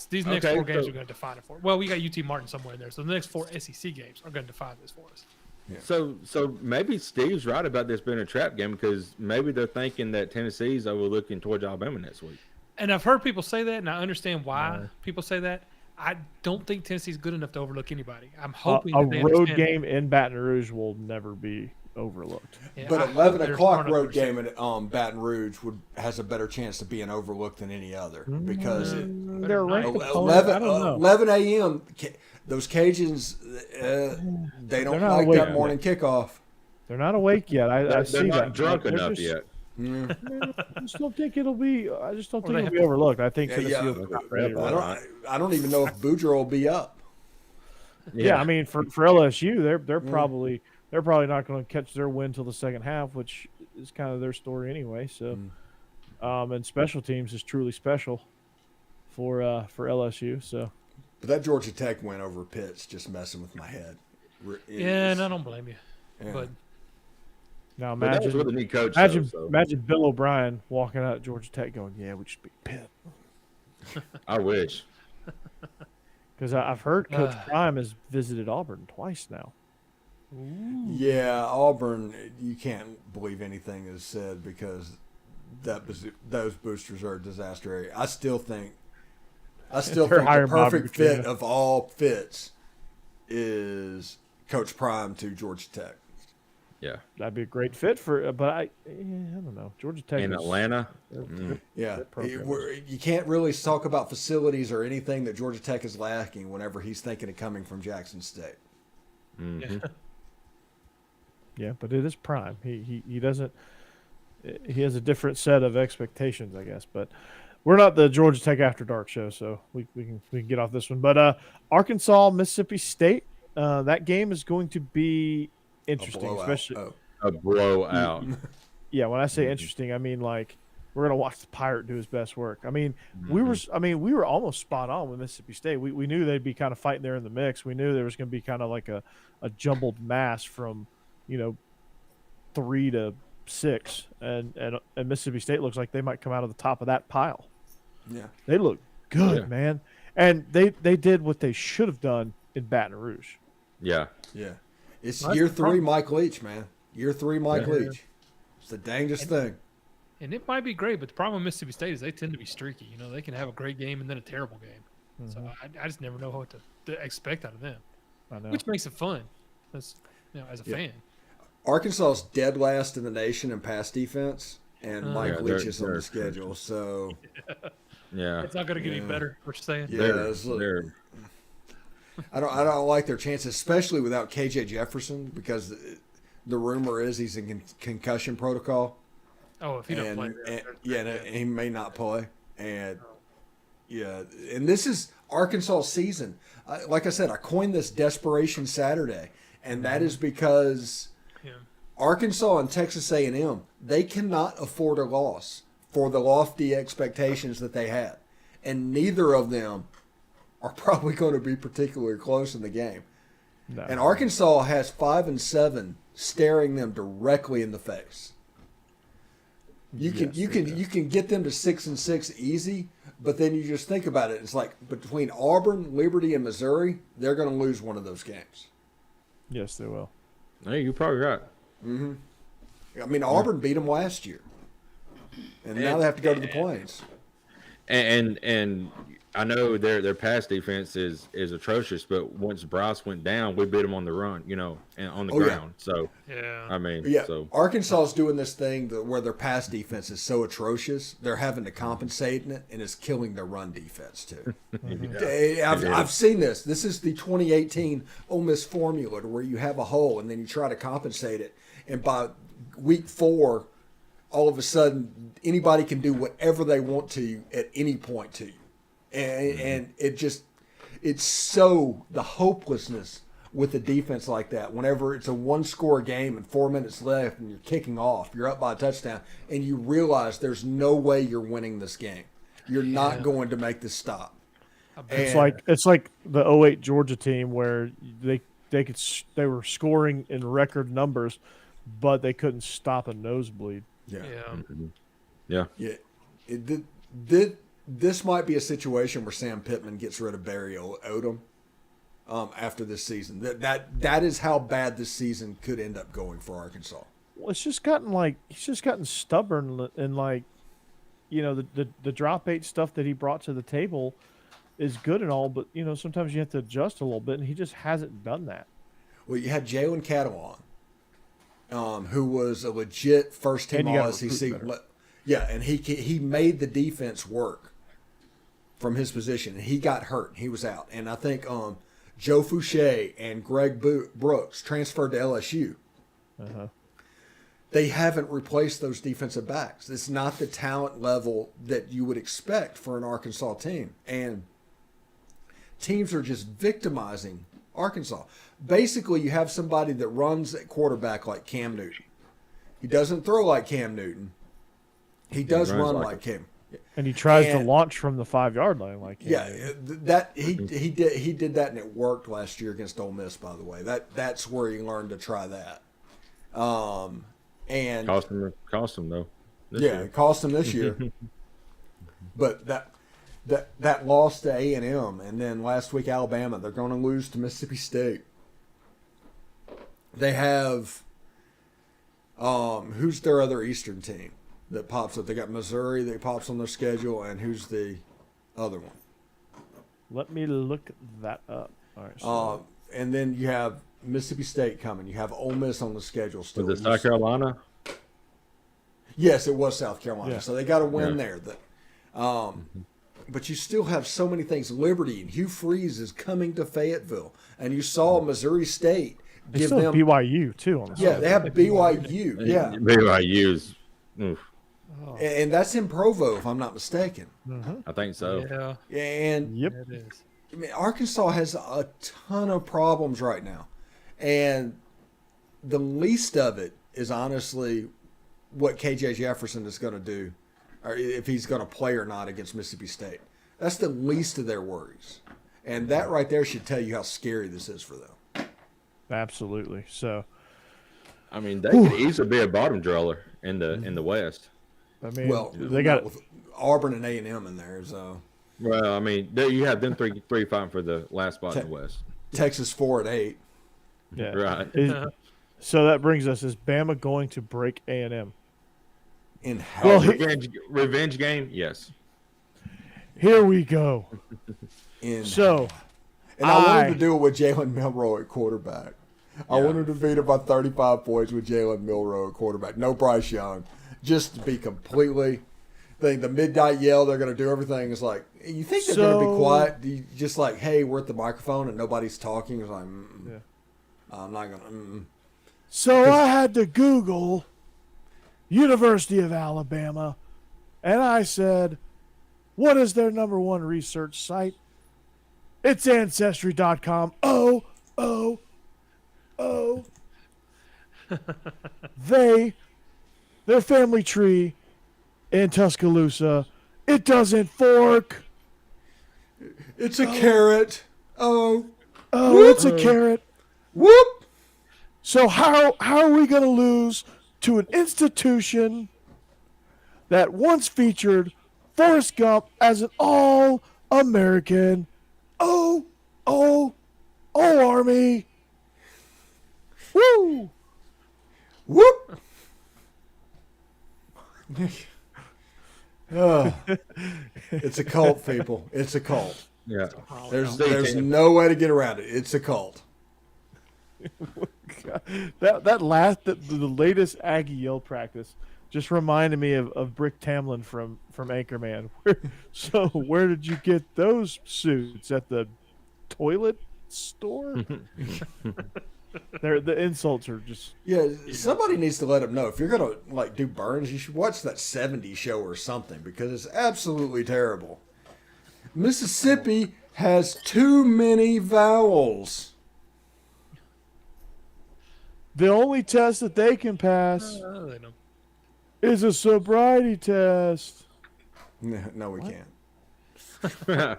These next 4 games are going to define it for us. Well, we got UT Martin somewhere in there, so the next 4 SEC games are going to define this for us. Yeah. So maybe Steve's right about this being a trap game because maybe they're thinking that Tennessee's overlooking towards Alabama next week. And I've heard people say that, and I understand why people say that. I don't think Tennessee's good enough to overlook anybody. I'm hoping a that they road understand game in Baton Rouge will never be overlooked. Yeah, But I 11 hope o'clock they're road smart enough game in Baton Rouge has a better chance to being overlooked than any other because They're ranked opponent. 11, I don't know. 11 a.m. Those Cajuns, they don't like awake that morning kickoff. They're not awake yet. I see They're not that. drunk They're enough just- yet. I just don't think it'll be. I just don't think it'll be overlooked. I think Tennessee will be ready. I don't even know if Boudreaux will be up. Yeah, I mean for LSU, they're probably not going to catch their win till the second half, which is kind of their story anyway. So, and special teams is truly special for LSU. So, But that Georgia Tech win over Pitt's just messing with my head. and I don't blame you. Yeah. But now But that was with a new coach. imagine Bill O'Brien walking out at Georgia Tech going, "Yeah, we should beat Pitt." I wish. Because I've heard Coach Prime has visited Auburn twice now. Yeah, Auburn, you can't believe anything that's said because those boosters are a disaster area. I still think the hiring Bobby perfect fit Petrino. of all fits is Coach Prime to Georgia Tech. Yeah. That'd be a great fit for, but I don't know. Georgia Tech In is- Atlanta. Yeah, program you can't really talk about facilities or anything that Georgia Tech is lacking whenever he's thinking of coming from Jackson State. Mm-hmm. Yeah, but it is Prime. He doesn't. He has a different set of expectations, I guess. But we're not the Georgia Tech After Dark show, so we can get off this one. But Arkansas, Mississippi State, that game is going to be interesting, especially A blowout. yeah. When I say interesting, I mean like we're gonna watch the Pirate do his best work. I mean, we were almost spot on with Mississippi State. We knew they'd be kind of fighting there in the mix. We knew there was going to be kind of like a jumbled mass from 3 to 6, and Mississippi State looks like they might come out of the top of that pile. Yeah, They look good, man, and they did what they should have done in Baton Rouge. Yeah. yeah. It's That's year the 3, problem. Mike Leach, man. Year 3, Mike Leach. It's the dangest thing. And it might be great, but the problem with Mississippi State is they tend to be streaky. They can have a great game and then a terrible game. So I just never know what to expect out of them, I know. which makes it fun. That's as a fan. Arkansas is dead last in the nation in pass defense, and Mike Yeah, Leach is on they're the schedule. So Yeah. It's not going to get any better. What you're saying? yeah, They're I don't like their chances, especially without KJ Jefferson, because the rumor is he's in concussion protocol. Oh, if he doesn't play, and he may not play, and and this is Arkansas season. Like I said, I coined this Desperation Saturday, and that is because Arkansas and Texas A&M, they cannot afford a loss for the lofty expectations that they had, and neither of them are probably going to be particularly close in the game. No. And Arkansas has 5 and 7 staring them directly in the face. You can get them to 6 and 6 easy, but then you just think about it. It's like between Auburn, Liberty, and Missouri, they're going to lose one of those games. Yes, they will. Hey, you're probably right. I mean, Auburn beat them last year, and now they have to go to the Plains. And I know their pass defense is atrocious, but once Bryce went down, we beat them on the run, and on the ground. So I mean, Arkansas is doing this thing where their pass defense is so atrocious, they're having to compensate in it, and it's killing their run defense too. I've seen this. This is the 2018 Ole Miss formula, to where you have a hole and then you try to compensate it, and by week 4, all of a sudden anybody can do whatever they want to you at any point to you. And it's so the hopelessness with a defense like that. Whenever it's a 1-score game and 4 minutes left and you're kicking off, you're up by a touchdown, and you realize there's no way you're winning this game. You're not going to make this stop. It's like the 2008 Georgia team where they were scoring in record numbers, but they couldn't stop a nosebleed. Yeah. This might be a situation where Sam Pittman gets rid of Barry Odom after this season. That is how bad this season could end up going for Arkansas. Well, he's just gotten stubborn, and the drop 8 stuff that he brought to the table is good and all, but sometimes you have to adjust a little bit, and he just hasn't done that. Well, you had Jalen Catalon, who was a legit first team All SEC. Yeah, and he made the defense work from his position, and he got hurt. He was out, and I think Joe Fouché and Greg Brooks transferred to LSU. They haven't replaced those defensive backs. It's not the talent level that you would expect for an Arkansas team, and teams are just victimizing Arkansas. Basically, you have somebody that runs at quarterback like Cam Newton. He doesn't throw like Cam Newton. He does run like him. And he tries to launch from the 5-yard line like him. Yeah, that he did that, and it worked last year against Ole Miss, by the way. That's where he learned to try that. And cost him though. It cost him this year. But that loss to A&M, and then last week Alabama, they're going to lose to Mississippi State. They have who's their other Eastern team that pops up? They got Missouri that pops on their schedule, and who's the other one? Let me look that up. All right. So and then you have Mississippi State coming. You have Ole Miss on the schedule still. Was it South Carolina? Yes, it was South Carolina. Yeah. So they got to win there. But you still have so many things. Liberty and Hugh Freeze is coming to Fayetteville, and you saw Missouri State They give still have them. BYU too on the Yeah, they have BYU. Yeah, BYU's. Oof, and that's in Provo, if I'm not mistaken. I think so. Yeah, And Yep. it is. I mean, Arkansas has a ton of problems right now, and the least of it is honestly what KJ Jefferson is going to do, or if he's going to play or not against Mississippi State. That's the least of their worries, and that right there should tell you how scary this is for them. Absolutely. So, I mean, they could easily be a bottom driller in the West. I mean, Well, they got with Auburn and A&M in there, so Well, I mean, you have them three fighting for the last spot in the West. Texas 4-8. yeah. Right. So that brings us: is Bama going to break A&M? In Well, hell, Revenge game? Yes. Here we go. in So, and I wanted to do it with Jalen Milroe at quarterback. I Yeah. wanted to beat him by 35 points with Jalen Milroe at quarterback. No Bryce Young. Just to be completely the midnight yell, they're going to do everything. It's like, you think they're going to be quiet? You just like, hey, we're at the microphone and nobody's talking. It's like, Yeah. I'm not going to. So I had to Google University of Alabama, and I said, what is their number one research site? It's Ancestry.com. Oh. Their family tree in Tuscaloosa, it doesn't fork. It's a carrot. Oh, It's a carrot. whoop. So how are we going to lose to an institution that once featured Forrest Gump as an all-American? Oh, Army. Woo! Whoop. It's a cult, people. It's a cult. Yeah. There's no way to get around it. It's a cult. The latest Aggie Yell practice just reminded me of Brick Tamlin from Anchorman. So where did you get those suits? At the toilet store? The insults are just Somebody needs to let them know. If you're gonna like do burns, you should watch that '70s show or something because it's absolutely terrible. Mississippi has too many vowels. the only test that they can pass They know. is a sobriety test. No, we can't.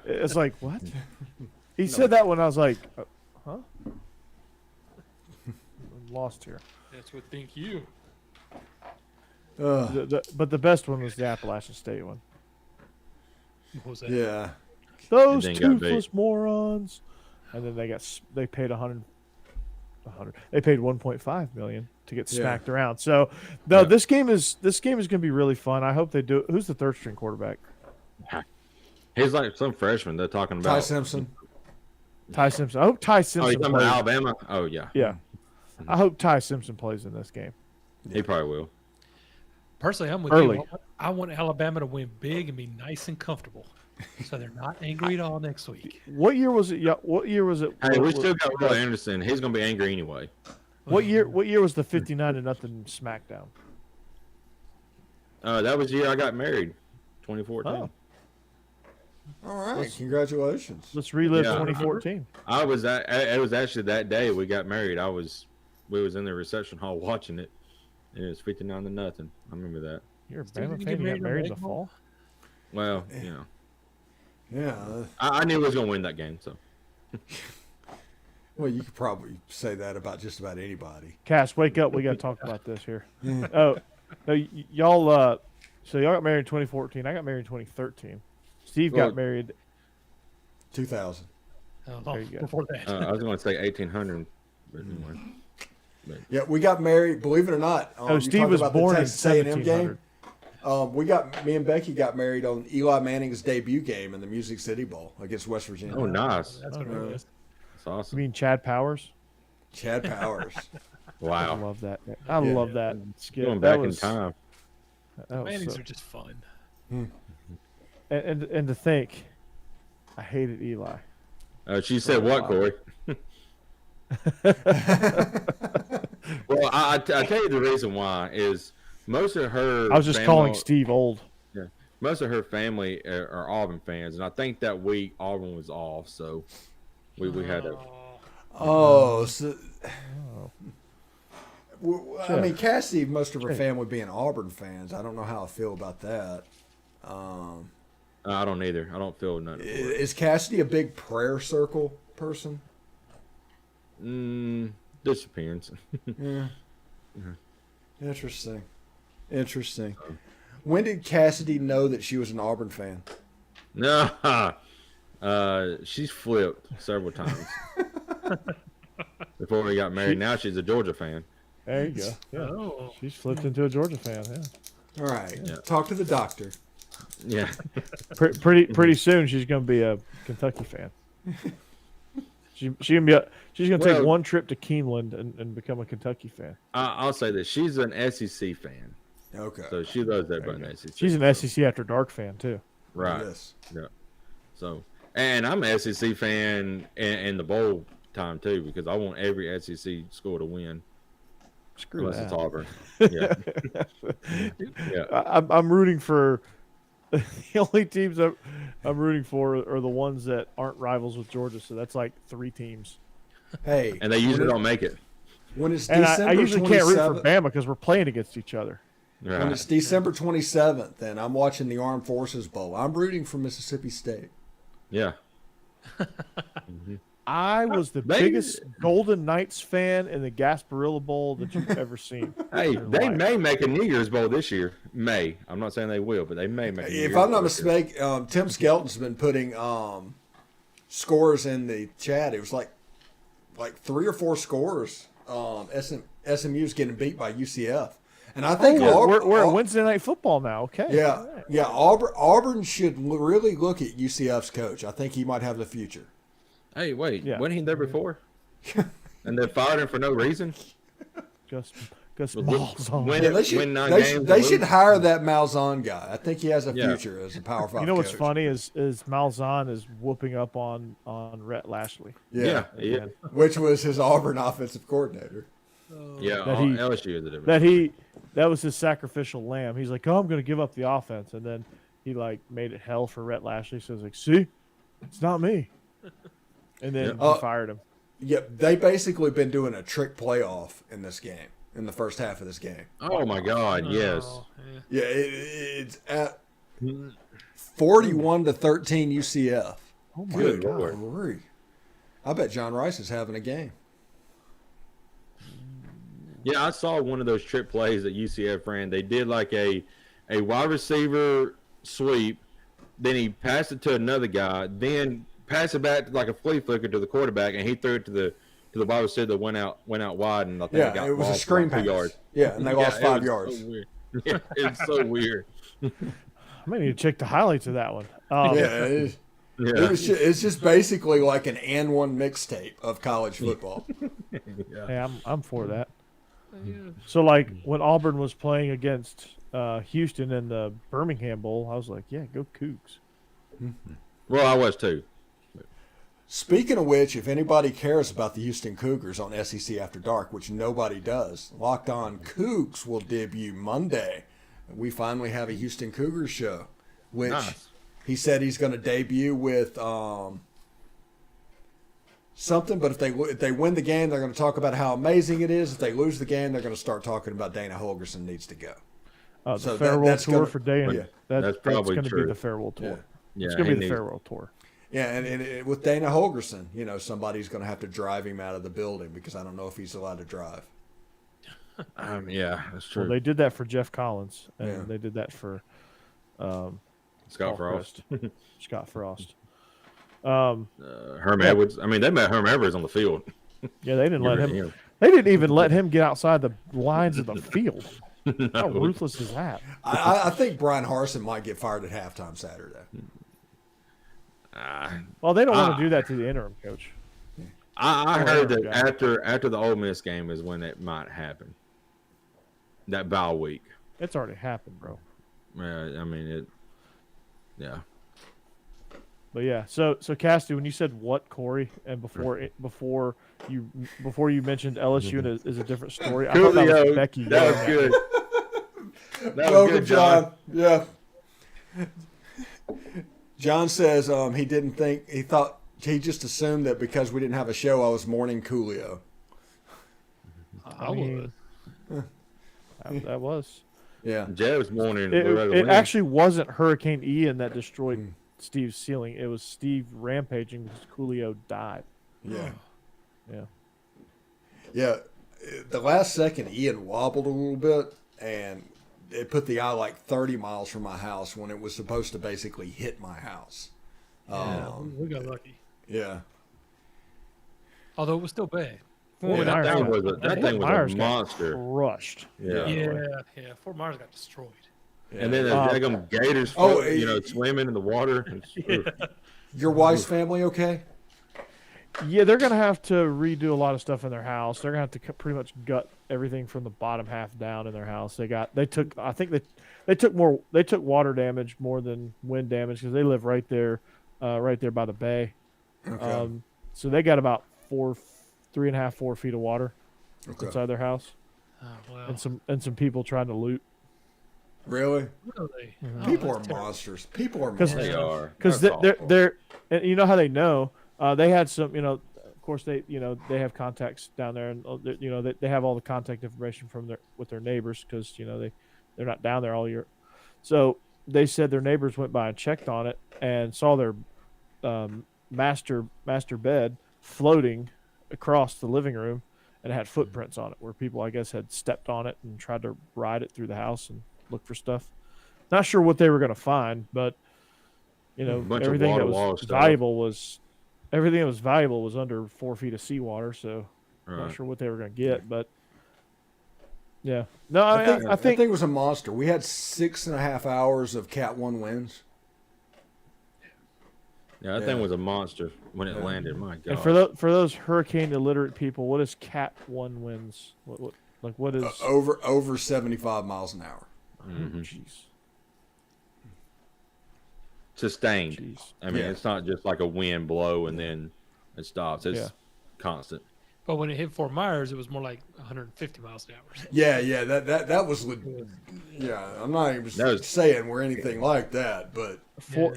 It's like, what? He said that when I was like, huh? I'm lost here. That's what think you. But the best one was the Appalachian State one. What was that? Yeah. Those And then got toothless morons. And then they paid 100. They paid 1.5 million to get smacked around. So this game is going to be really fun. I hope they do. Who's the third string quarterback? He's like some freshman they're talking about. Ty Simpson. Ty Simpson. I hope Ty Oh, Simpson you talking plays. about Alabama? Oh, yeah. Yeah. I hope Ty Simpson plays in this game. He probably will. Personally, I'm with Early. you. I want Alabama to win big and be nice and comfortable, so they're not angry at all next week. What year was it? Yeah, what year was it? Hey, we what- still got Will Anderson. He's going to be angry anyway. What year was the 59-0 SmackDown? That was the year I got married, 2014. Oh. All right. Congratulations. Let's relive Yeah. 2014. It was actually that day we got married. We was in the reception hall watching it, and it was 59-0. I remember that. You're a Steve, Bama you fan. get You got married married in on the Egg fall. Well, you know, Yeah. I knew we was going to win that game. So Well, you could probably say that about just about anybody. Cass, wake up. We got to talk about this here. Oh, no, y'all. So y'all got married in 2014. I got married in 2013. Steve Well, got married. 2000. There you go. Before that. I was going to say 1800, but anyway. Yeah, we got married. Believe it or not. Oh, you Steve talk was about the born in Texas A&M 1700. Me and Becky got married on Eli Manning's debut game in the Music City Bowl against West Virginia. Oh, nice. That's what it was. It's awesome. You mean Chad Powers? Chad Powers. I Wow. love that. I love that skit. Going That back was, in time. that was Mannings so- are just fun. and to think, I hated Eli. She said what, Corey? Well, I tell you the reason why is most of her. I was just family- calling Steve old. Yeah, most of her family are Auburn fans, and I think that week Auburn was off, so we had a. Oh, so. Well, I mean, Cassidy, most of her family being Auburn fans. I don't know how I feel about that. I don't either. I don't feel nothing. Is Cassidy a big prayer circle person? Disappearance. Yeah. Interesting. When did Cassidy know that she was an Auburn fan? No, she's flipped several times before we got married. Now she's a Georgia fan. There you go. Yeah. Oh. She's flipped into a Georgia fan. Yeah. All right. Yeah. Talk to the doctor. Yeah, Pretty soon she's going to be a Kentucky fan. She's going to take one trip to Keeneland and become a Kentucky fan. I'll say this: she's an SEC fan, Okay. so she loves everybody in the SEC. She's an SEC After Dark fan too. Right. Yes. Yeah. So, and I'm an SEC fan in the bowl time too because I want every SEC school to win. Screw Unless that. it's Auburn. Yeah. Yeah. I'm rooting for the only teams I'm rooting for are the ones that aren't rivals with Georgia. So that's like 3 teams. Hey. And they usually don't make it. When it's And December I usually can't root for 27th, Bama because we're playing against each other. when Right. it's December 27th, and I'm watching the Armed Forces Bowl, I'm rooting for Mississippi State. Yeah. I was the biggest Golden Knights fan in the Gasparilla Bowl that you've ever seen. Hey, in your they life. may make a New Year's Bowl this year. May. I'm not saying they will, but they may make. A New If Year's I'm not Bowl this year. mistaken, Tim Skelton's been putting scores in the chat. It was like 3 or 4 scores. SMU's getting beat by UCF, and I think We're at Wednesday Night Football now. Okay. Yeah. Auburn should really look at UCF's coach. I think he might have the future. Hey, wait. Yeah. Wasn't he there before? And they fired him for no reason. Just balls on. Win, Yeah, they should, win 9 they games. should, and they lose. should hire that Malzahn guy. I think he has a Yeah. future as a Power 5 You know what's coach. funny is Malzahn is whooping up on Rhett Lashley. Yeah. Yeah. Which was his Auburn offensive coordinator. Yeah. That he- LSU is a different. That was his sacrificial lamb. He's like, oh, I'm going to give up the offense, and then he like made it hell for Rhett Lashley. So he's like, see, it's not me. And then he fired him. Yep, they basically been doing a trick playoff in this game, in the first half of this game. Oh my God! Yes. Oh, yeah. Yeah, it's at 41-13 UCF. Oh my Good God. Lord. I bet John Rice is having a game. Yeah, I saw one of those trick plays that UCF ran. They did like a wide receiver sweep, then he passed it to another guy, then passed it back like a flea flicker to the quarterback, and he threw it to the wide receiver that went out wide, and I think Yeah, got it was a lost screen about 2 pass. yards. Yeah, and they lost it 5 was yards. So weird. Yeah, it's so weird. I might need to check the highlights of that one. Yeah, Yeah. it's just basically like an and one mixtape of college football. Hey, I'm for that. So like when Auburn was playing against Houston in the Birmingham Bowl, I was like, yeah, go Cougs. Well, I was too. Speaking of which, if anybody cares about the Houston Cougars on SEC After Dark, which nobody does, Locked On Cougs will debut Monday. We finally have a Houston Cougars show, which Nice. he said he's going to debut with something. But if they win the game, they're going to talk about how amazing it is. If they lose the game, they're going to start talking about Dana Holgerson needs to go. The So farewell that's tour gonna- for Day. yeah. That's probably going to be true. the farewell tour. Yeah. Yeah, It's going to he be the needs- farewell tour. Yeah, and with Dana Holgerson, somebody's going to have to drive him out of the building because I don't know if he's allowed to drive. Yeah, that's true. Well, they did that for Jeff Collins, and Yeah. they did that for Scott Paul Frost, Crest. Scott Frost. Herm Edwards. I mean, they met Herm Edwards on the field. Yeah, they didn't let You're- him. you're- They didn't even let him get outside the lines of the field. How ruthless is that? I think Brian Harsin might get fired at halftime Saturday. Well, they don't want to do that to the interim coach. I Or heard that whatever, after the Ole Miss game is when it might happen. That bye week. It's already happened, bro. Yeah, I mean it. Yeah. But yeah, so Cassidy, when you said what Corey, and before you mentioned LSU is a different story. I thought that was Coolio, Becky. that was good. That was Welcome, good, John. Yeah. John says he just assumed that because we didn't have a show, I was mourning Coolio. I would. That was. Yeah. Jeb's morning. It actually wasn't Hurricane Ian that destroyed Steve's ceiling. It was Steve rampaging because Coolio died. Yeah. Yeah. Yeah. The last second, Ian wobbled a little bit, and it put the eye like 30 miles from my house when it was supposed to basically hit my house. Yeah, we got lucky. Yeah. Although it was still bad. Fort that Myers thing got- was that Fort thing was Myers a got monster. Crushed. Yeah. Yeah. Fort Myers got destroyed. And then the daggum gators, swimming in the water. Your wife's family okay? Yeah, they're gonna have to redo a lot of stuff in their house. They're gonna have to pretty much gut everything from the bottom half down in their house. They took water damage more than wind damage because they live right there by the bay. Okay. So they got about 3.5, 4 feet of water inside their house, Oh, wow. and some people trying to loot. Really? Really? People Oh, are that's terrible. monsters. People are 'Cause- monsters. They are. Because That's they're and you know how they know. They had some, of course they have contacts down there, and they have all the contact information with their neighbors because they're not down there all year. So they said their neighbors went by and checked on it and saw their master bed floating across the living room, and it had footprints on it where people, I guess, had stepped on it and tried to ride it through the house and look for stuff. Not sure what they were going to find, but Bunch of everything that wall was stuff. valuable was under 4 feet of seawater. So I'm Right. not sure what they were going to get, but yeah, no, I I think think it was a monster. We had 6.5 hours of Cat 1 winds. Yeah, that thing was a monster when it landed. My God. and for those hurricane illiterate people, what is Cat 1 winds? What is? Over 75 miles an hour. Jeez. Sustained. Jeez. I mean, Yeah. it's not just like a wind blow and then it stops. It's constant. But when it hit Fort Myers, it was more like 150 miles an hour. Yeah, that was. I'm not even saying we're anything like that, but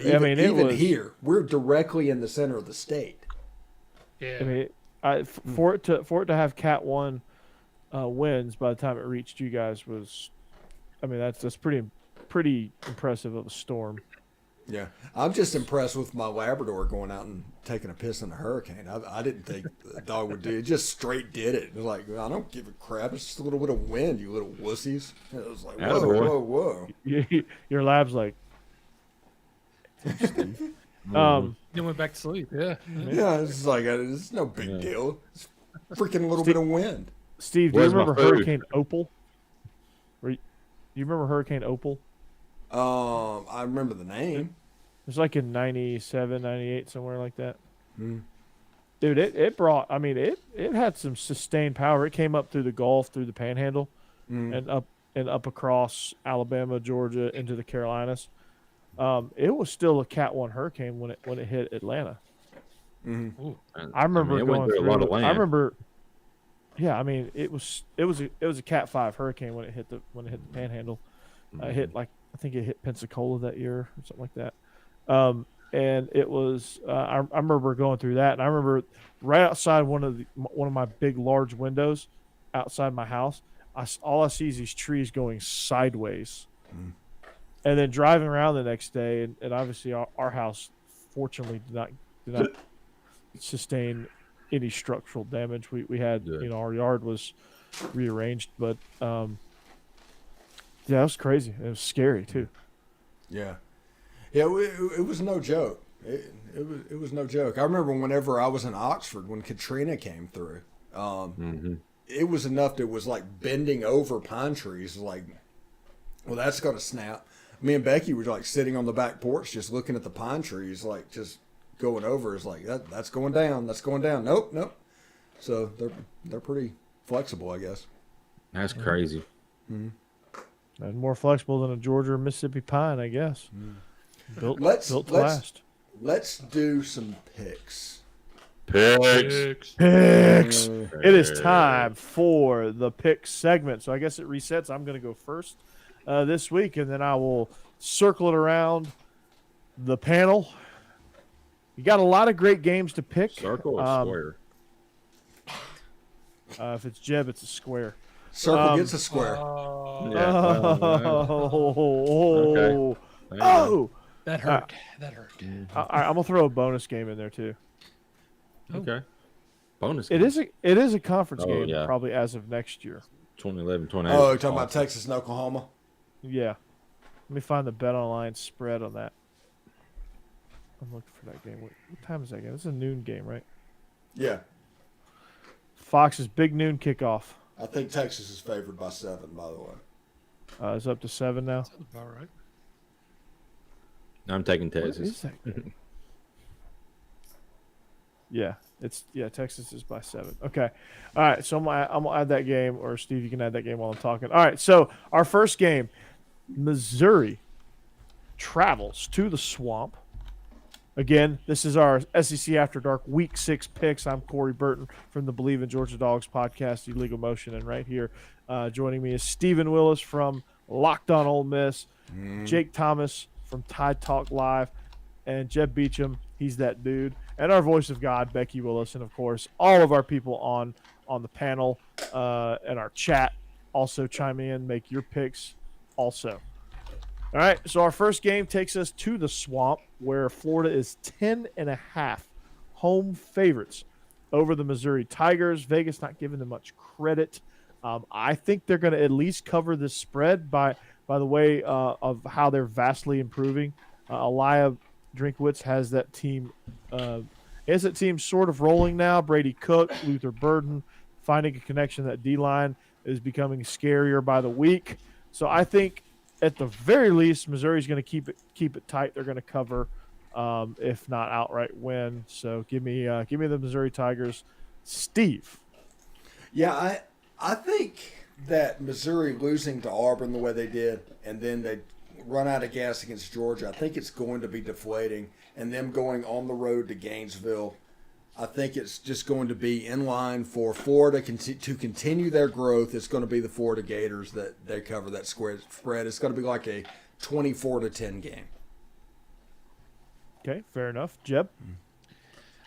even here, we're directly in the center of the state. Yeah. I mean, for it to have Cat 1 winds by the time it reached you guys was, I mean, that's pretty impressive of a storm. Yeah, I'm just impressed with my Labrador going out and taking a piss in a hurricane. I didn't think the dog would do it. Just straight did it. It was like, I don't give a crap. It's just a little bit of wind, you little wussies. It was like, whoa. Your lab's like, Then went back to sleep. Yeah. Yeah, it's like, it's no big deal. It's freaking little bit of wind. Steve, do you Where's my remember food? Hurricane Opal? Do you remember Hurricane Opal? I remember the name. It was like in 97, 98, somewhere like that. Dude, it brought, I mean, it had some sustained power. It came up through the Gulf, through the Panhandle, and up across Alabama, Georgia, into the Carolinas. It was still a Cat 1 hurricane when it hit Atlanta. Ooh. I remember it went going through through. a lot of land. I remember. Yeah, I mean, it was a Cat 5 hurricane when it hit the Panhandle. I think it hit Pensacola that year or something like that. And it was I remember going through that, and I remember right outside one of my big large windows outside my house. All I see is these trees going sideways, and then driving around the next day, and obviously our house fortunately did not sustain any structural damage. We had our yard was rearranged, but yeah, it was crazy. It was scary too. Yeah, it was no joke. It was no joke. I remember whenever I was in Oxford when Katrina came through. It was enough that it was like bending over pine trees. Like, well, that's gonna snap. Me and Becky were like sitting on the back porch, just looking at the pine trees, like just going over. It's like that's going down. That's going down. Nope. So they're pretty flexible, I guess. That's crazy. Mm-hmm. And more flexible than a Georgia or Mississippi pine, I guess. Built to last. Let's do some picks. Picks. It is time for the pick segment. So I guess it resets. I'm going to go first this week, and then I will circle it around the panel. You got a lot of great games to pick. Circle or square? If it's Jeb, it's a square. Circle gets a square. That hurt. That hurt. I'm gonna throw a bonus game in there too. Okay. Bonus. It is a conference game, yeah. probably as of next year. 2011, 2018. Oh, you're talking about Texas and Oklahoma? Yeah. Let me find the bet online spread on that. I'm looking for that game. What time is that game? It's a noon game, right? Yeah. Fox's big noon kickoff. I think Texas is favored by 7, by the way. It's up to 7 now. Sounds about right. I'm taking What Texas. is that game? Texas is by 7. Okay. All right, so I'm gonna add that game, or Steve, you can add that game while I'm talking. All right, so our first game, Missouri travels to the Swamp. Again, this is our SEC After Dark Week 6 picks. I'm Corey Burton from the Bleav In Georgia Dawgs podcast, Illegal Motion, and right here joining me is Stephen Willis from Locked On Ole Miss, Jake Thomas from Tide Talk Live, and Jeb Beecham, he's that dude, and our voice of God, Becky Willis, and of course all of our people on the panel and our chat also chime in, make your picks also. All right, so our first game takes us to the Swamp, where Florida is 10.5 home favorites over the Missouri Tigers. Vegas not giving them much credit. I think they're going to at least cover this spread by the way of how they're vastly improving. Elia Drinkwitz has that team sort of rolling now. Brady Cook, Luther Burden, finding a connection. That D-line is becoming scarier by the week. So I think at the very least, Missouri's going to keep it tight. They're going to cover, if not outright win. So give me the Missouri Tigers. Steve. Yeah, I think that Missouri losing to Auburn the way they did, and then they run out of gas against Georgia, I think it's going to be deflating. And them going on the road to Gainesville, I think it's just going to be in line for Florida to continue their growth. It's going to be the Florida Gators that they cover that spread. It's going to be like a 24-10 game. Okay, fair enough. Jeb?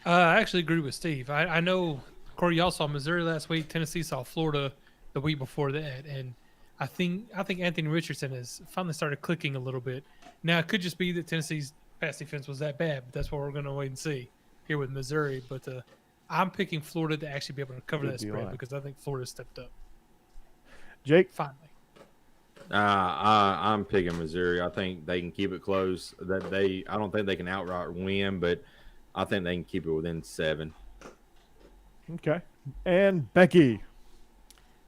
I actually agree with Steve. I know, Corey, y'all saw Missouri last week. Tennessee saw Florida the week before that. And I think Anthony Richardson has finally started clicking a little bit. Now, it could just be that Tennessee's pass defense was that bad, but that's what we're going to wait and see here with Missouri. But I'm picking Florida to actually be able to cover that spread because I think Florida stepped up. Jake? Finally. I'm picking Missouri. I think they can keep it close. I don't think they can outright win, but I think they can keep it within 7. Okay. And Becky.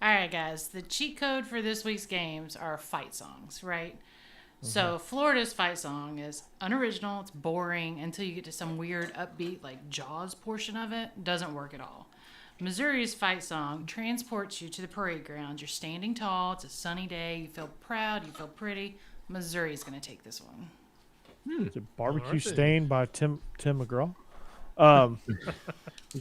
All right, guys. The cheat code for this week's games are fight songs, right? So Florida's fight song is unoriginal. It's boring until you get to some weird upbeat like Jaws portion of it. Doesn't work at all. Missouri's fight song transports you to the parade ground. You're standing tall. It's a sunny day. You feel proud. You feel pretty. Missouri's going to take this one. Is it Barbecue Stain by Tim McGraw?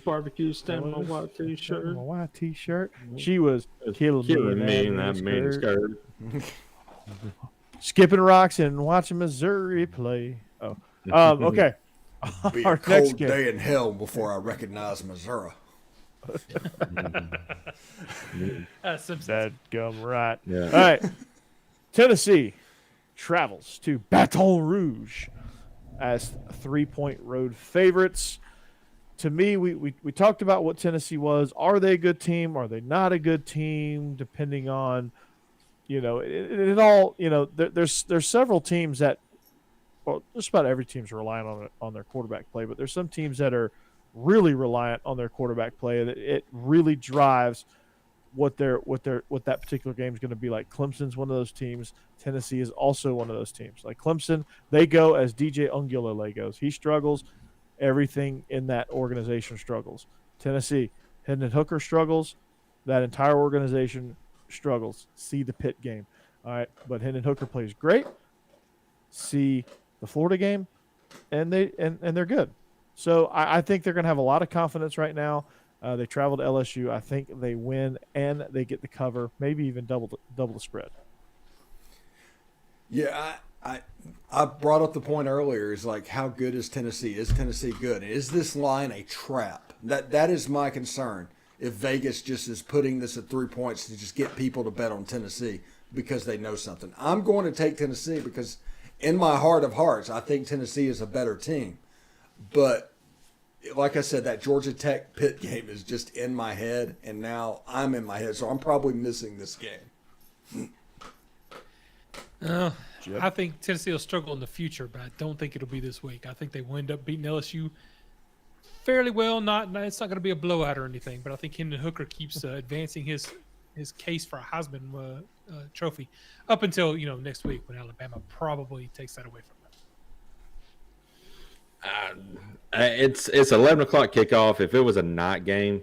Barbecue Stain on my white t-shirt. My white t-shirt. She was killing me in that mini skirt. Skipping rocks and watching Missouri play. Oh, okay. Be a cold day in hell before I recognize Missouri. That gum right. Yeah. All right. Tennessee travels to Baton Rouge as 3-point road favorites. To me, we talked about what Tennessee was. Are they a good team? Are they not a good team? Depending on, it all, there's several teams that, well, just about every team's relying on their quarterback play, but there's some teams that are really reliant on their quarterback play. It really drives what that particular game is going to be like. Clemson's one of those teams. Tennessee is also one of those teams. Like Clemson, they go as DJ Ungulale goes. He struggles. Everything in that organization struggles. Tennessee, Hendon Hooker struggles. That entire organization struggles. See the Pitt game. All right. But Hendon Hooker plays great. See the Florida game, and they're good. So I think they're going to have a lot of confidence right now. They travel to LSU. I think they win and they get the cover, maybe even double the spread. Yeah, I brought up the point earlier is like, how good is Tennessee? Is Tennessee good? Is this line a trap? That is my concern. If Vegas just is putting this at 3 points to just get people to bet on Tennessee because they know something. I'm going to take Tennessee because in my heart of hearts, I think Tennessee is a better team. But like I said, that Georgia Tech Pitt game is just in my head, and now I'm in my head, so I'm probably missing this game. I think Tennessee will struggle in the future, but I don't think it'll be this week. I think they will end up beating LSU fairly well. It's not going to be a blowout or anything, but I think Hendon Hooker keeps advancing his case for a Heisman trophy up until next week when Alabama probably takes that away from them. It's 11 o'clock kickoff. If it was a night game,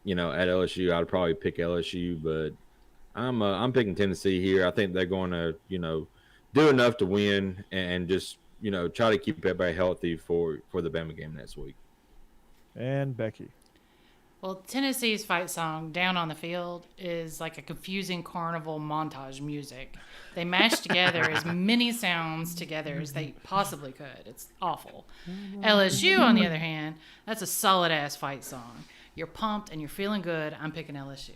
at LSU, I'd probably pick LSU, but I'm picking Tennessee here. I think they're going to do enough to win and just try to keep everybody healthy for the Bama game next week. And Becky. Well, Tennessee's fight song, Down on the Field, is like a confusing carnival montage music. They mash together as many sounds together as they possibly could. It's awful. LSU, on the other hand, that's a solid-ass fight song. You're pumped and you're feeling good. I'm picking LSU.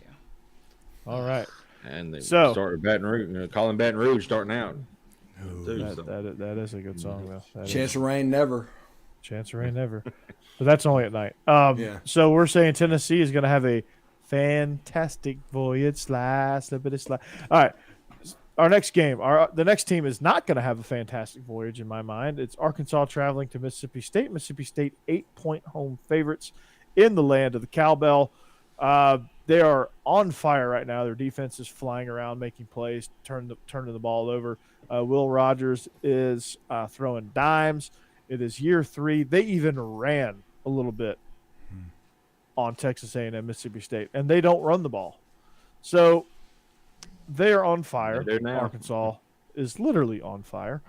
All right. And they started Baton Rouge, calling Baton Rouge starting out. That is a good song, though. Chance of rain, never. Chance of rain, never. But that's only at night. Yeah. So we're saying Tennessee is going to have a fantastic voyage, slippity slide. All right. Our next game, the next team is not going to have a fantastic voyage in my mind. It's Arkansas traveling to Mississippi State. Mississippi State 8-point home favorites in the land of the cowbell. They are on fire right now. Their defense is flying around, making plays, turning the ball over. Will Rogers is throwing dimes. It is year 3. They even ran a little bit on Texas A&M, Mississippi State, and they don't run the ball. So they are on fire. Arkansas is literally on fire.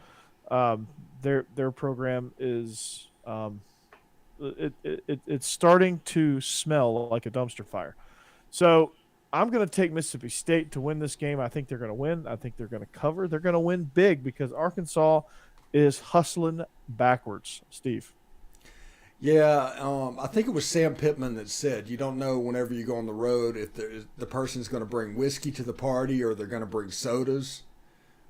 Their program is it's starting to smell like a dumpster fire. So I'm going to take Mississippi State to win this game. I think they're going to win. I think they're going to cover. They're going to win big because Arkansas is hustling backwards. Steve. Yeah, I think it was Sam Pittman that said, you don't know whenever you go on the road if the person's going to bring whiskey to the party or they're going to bring sodas.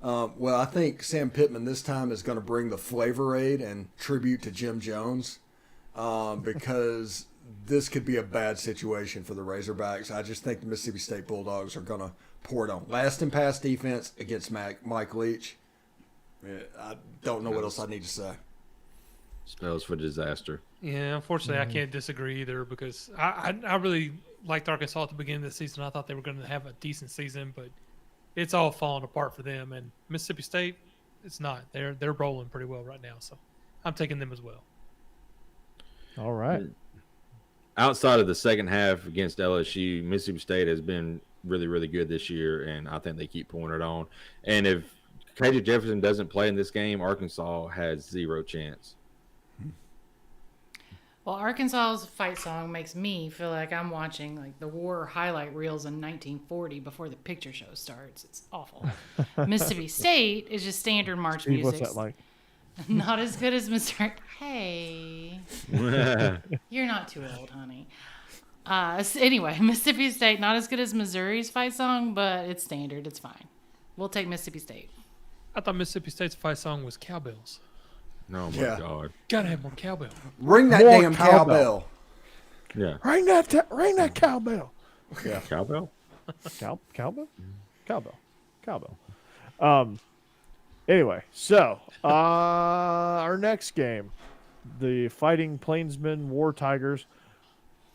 Well, I think Sam Pittman this time is going to bring the Flavorade and tribute to Jim Jones because this could be a bad situation for the Razorbacks. I just think the Mississippi State Bulldogs are going to pour it on. Last in pass defense against Mike Leach. I don't know what else I need to say. Spells for disaster. Yeah, unfortunately, I can't disagree either because I really liked Arkansas at the beginning of the season. I thought they were going to have a decent season, but it's all falling apart for them. And Mississippi State, it's not. They're rolling pretty well right now, so I'm taking them as well. All right. Outside of the second half against LSU, Mississippi State has been really, really good this year, and I think they keep pouring it on. And if KJ Jefferson doesn't play in this game, Arkansas has zero chance. Well, Arkansas's fight song makes me feel like I'm watching like the war highlight reels in 1940 before the picture show starts. It's awful. Mississippi State is just standard march Steve, music. what's that like? Not as good as Mr. Hey, you're not too old, honey. So anyway, Mississippi State, not as good as Missouri's fight song, but it's standard. It's fine. We'll take Mississippi State. I thought Mississippi State's fight song was cowbells. Oh, my God. Gotta have more cowbell. Ring that More damn cowbell. Yeah. Ring that cowbell. Yeah. Cowbell? Cowbell. Anyway, so our next game, the Fighting Plainsmen War Tigers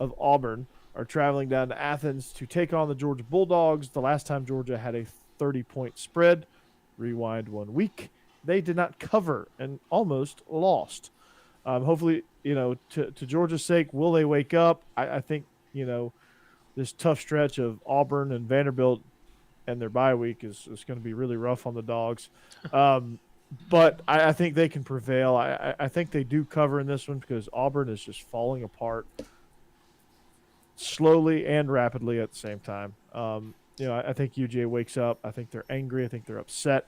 of Auburn are traveling down to Athens to take on the Georgia Bulldogs. The last time Georgia had a 30-point spread, rewind 1 week, they did not cover and almost lost. Hopefully, to Georgia's sake, will they wake up? I think, this tough stretch of Auburn and Vanderbilt and their bye week is going to be really rough on the Dogs. But I think they can prevail. I think they do cover in this one because Auburn is just falling apart slowly and rapidly at the same time. I think UJ wakes up. I think they're angry. I think they're upset.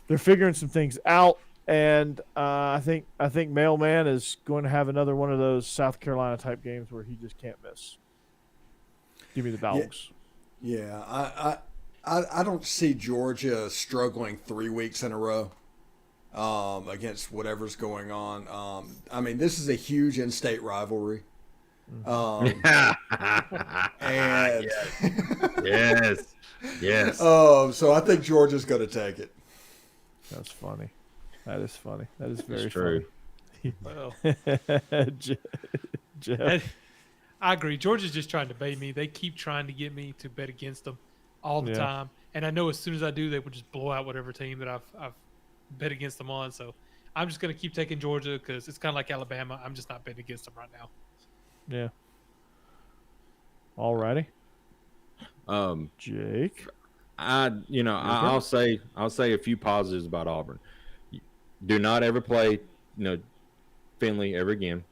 They're figuring some things out. And I think Mailman is going to have another one of those South Carolina type games where he just can't miss. Give me the Dogs. Yeah, I don't see Georgia struggling 3 weeks in a row against whatever's going on. I mean, this is a huge in-state rivalry. And yes. So I think Georgia's going to take it. That's funny. That is funny. That is very true. funny. Well, Jeff. I agree. Georgia's just trying to bait me. They keep trying to get me to bet against them all the time. And I know as soon as I do, they would just blow out whatever team that I've bet against them on. So I'm just going to keep taking Georgia because it's kind of like Alabama. I'm just not betting against them right now. Yeah. All righty. Jake. I'll say a few positives about Auburn. Do not ever play, Finley ever again.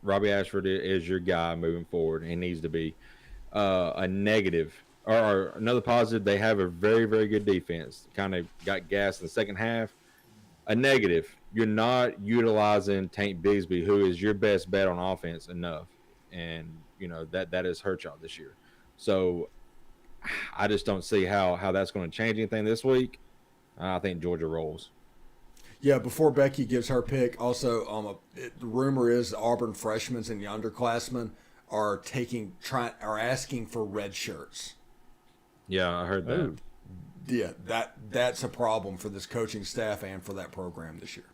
Robbie Ashford is your guy moving forward. He needs to be. A negative or another positive, they have a very, very good defense. Kind of got gas in the second half. A negative, you're not utilizing Tank Bigsby, who is your best bet on offense, enough. And, that has hurt y'all this year. So I just don't see how that's going to change anything this week. I think Georgia rolls. Yeah, before Becky gives her pick, also the rumor is Auburn freshmen and the underclassmen are asking for red shirts. Yeah, I heard that. Ooh. Yeah, that's a problem for this coaching staff and for that program this year.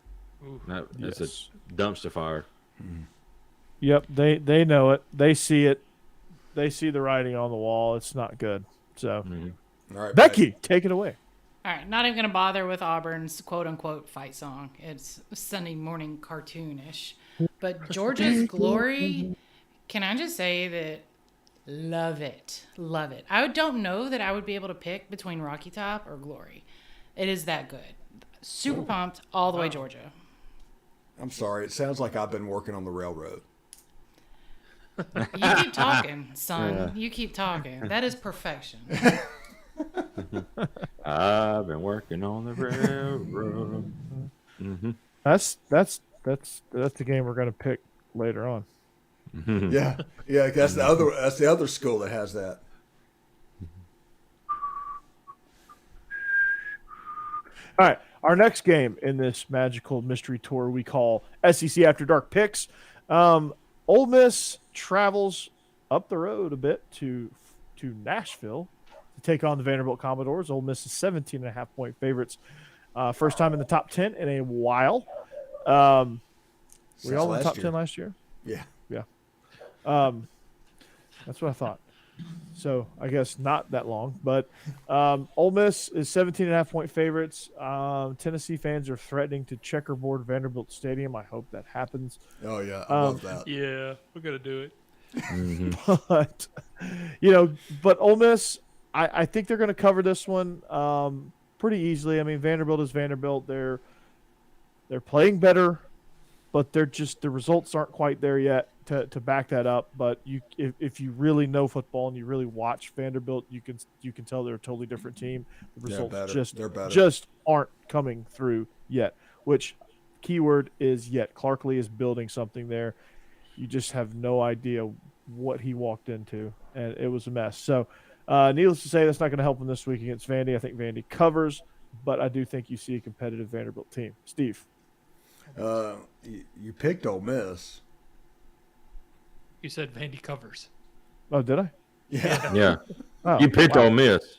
It's a dumpster fire. Mm-hmm. Yep, they know it. They see it. They see the writing on the wall. It's not good. So, All right, Becky, take it away. All right, not even going to bother with Auburn's quote-unquote fight song. It's Sunday morning cartoonish. But Georgia's Glory, can I just say that love it. Love it. I don't know that I would be able to pick between Rocky Top or Glory. It is that good. Super pumped all the way Georgia. I'm sorry. It sounds like I've been working on the railroad. You keep talking, son. Yeah. You keep talking. That is perfection. I've been working on the railroad. Mm-hmm. That's the game we're going to pick later on. Yeah. That's the other school that has that. All right, our next game in this magical mystery tour we call SEC After Dark Picks. Ole Miss travels up the road a bit to Nashville to take on the Vanderbilt Commodores. Ole Miss is 17.5-point favorites. First time in the top 10 in a while. Were you all in the top 10 last year? Yeah. That's what I thought. So I guess not that long, but Ole Miss is 17.5-point favorites. Tennessee fans are threatening to checkerboard Vanderbilt Stadium. I hope that happens. Oh yeah, I love that. Yeah, we're gonna do it. But but Ole Miss, I think they're going to cover this one pretty easily. I mean, Vanderbilt is Vanderbilt. They're playing better, but the results aren't quite there yet to back that up. But if you really know football and you really watch Vanderbilt, you can tell they're a totally different team. The results just aren't coming through yet. Which keyword is yet. Clark Lee is building something there. You just have no idea what he walked into, and it was a mess. So, needless to say, that's not going to help him this week against Vandy. I think Vandy covers, but I do think you see a competitive Vanderbilt team. Steve. You picked Ole Miss. You said Vandy covers. Oh, did I? Yeah. Oh, you picked Ole Miss.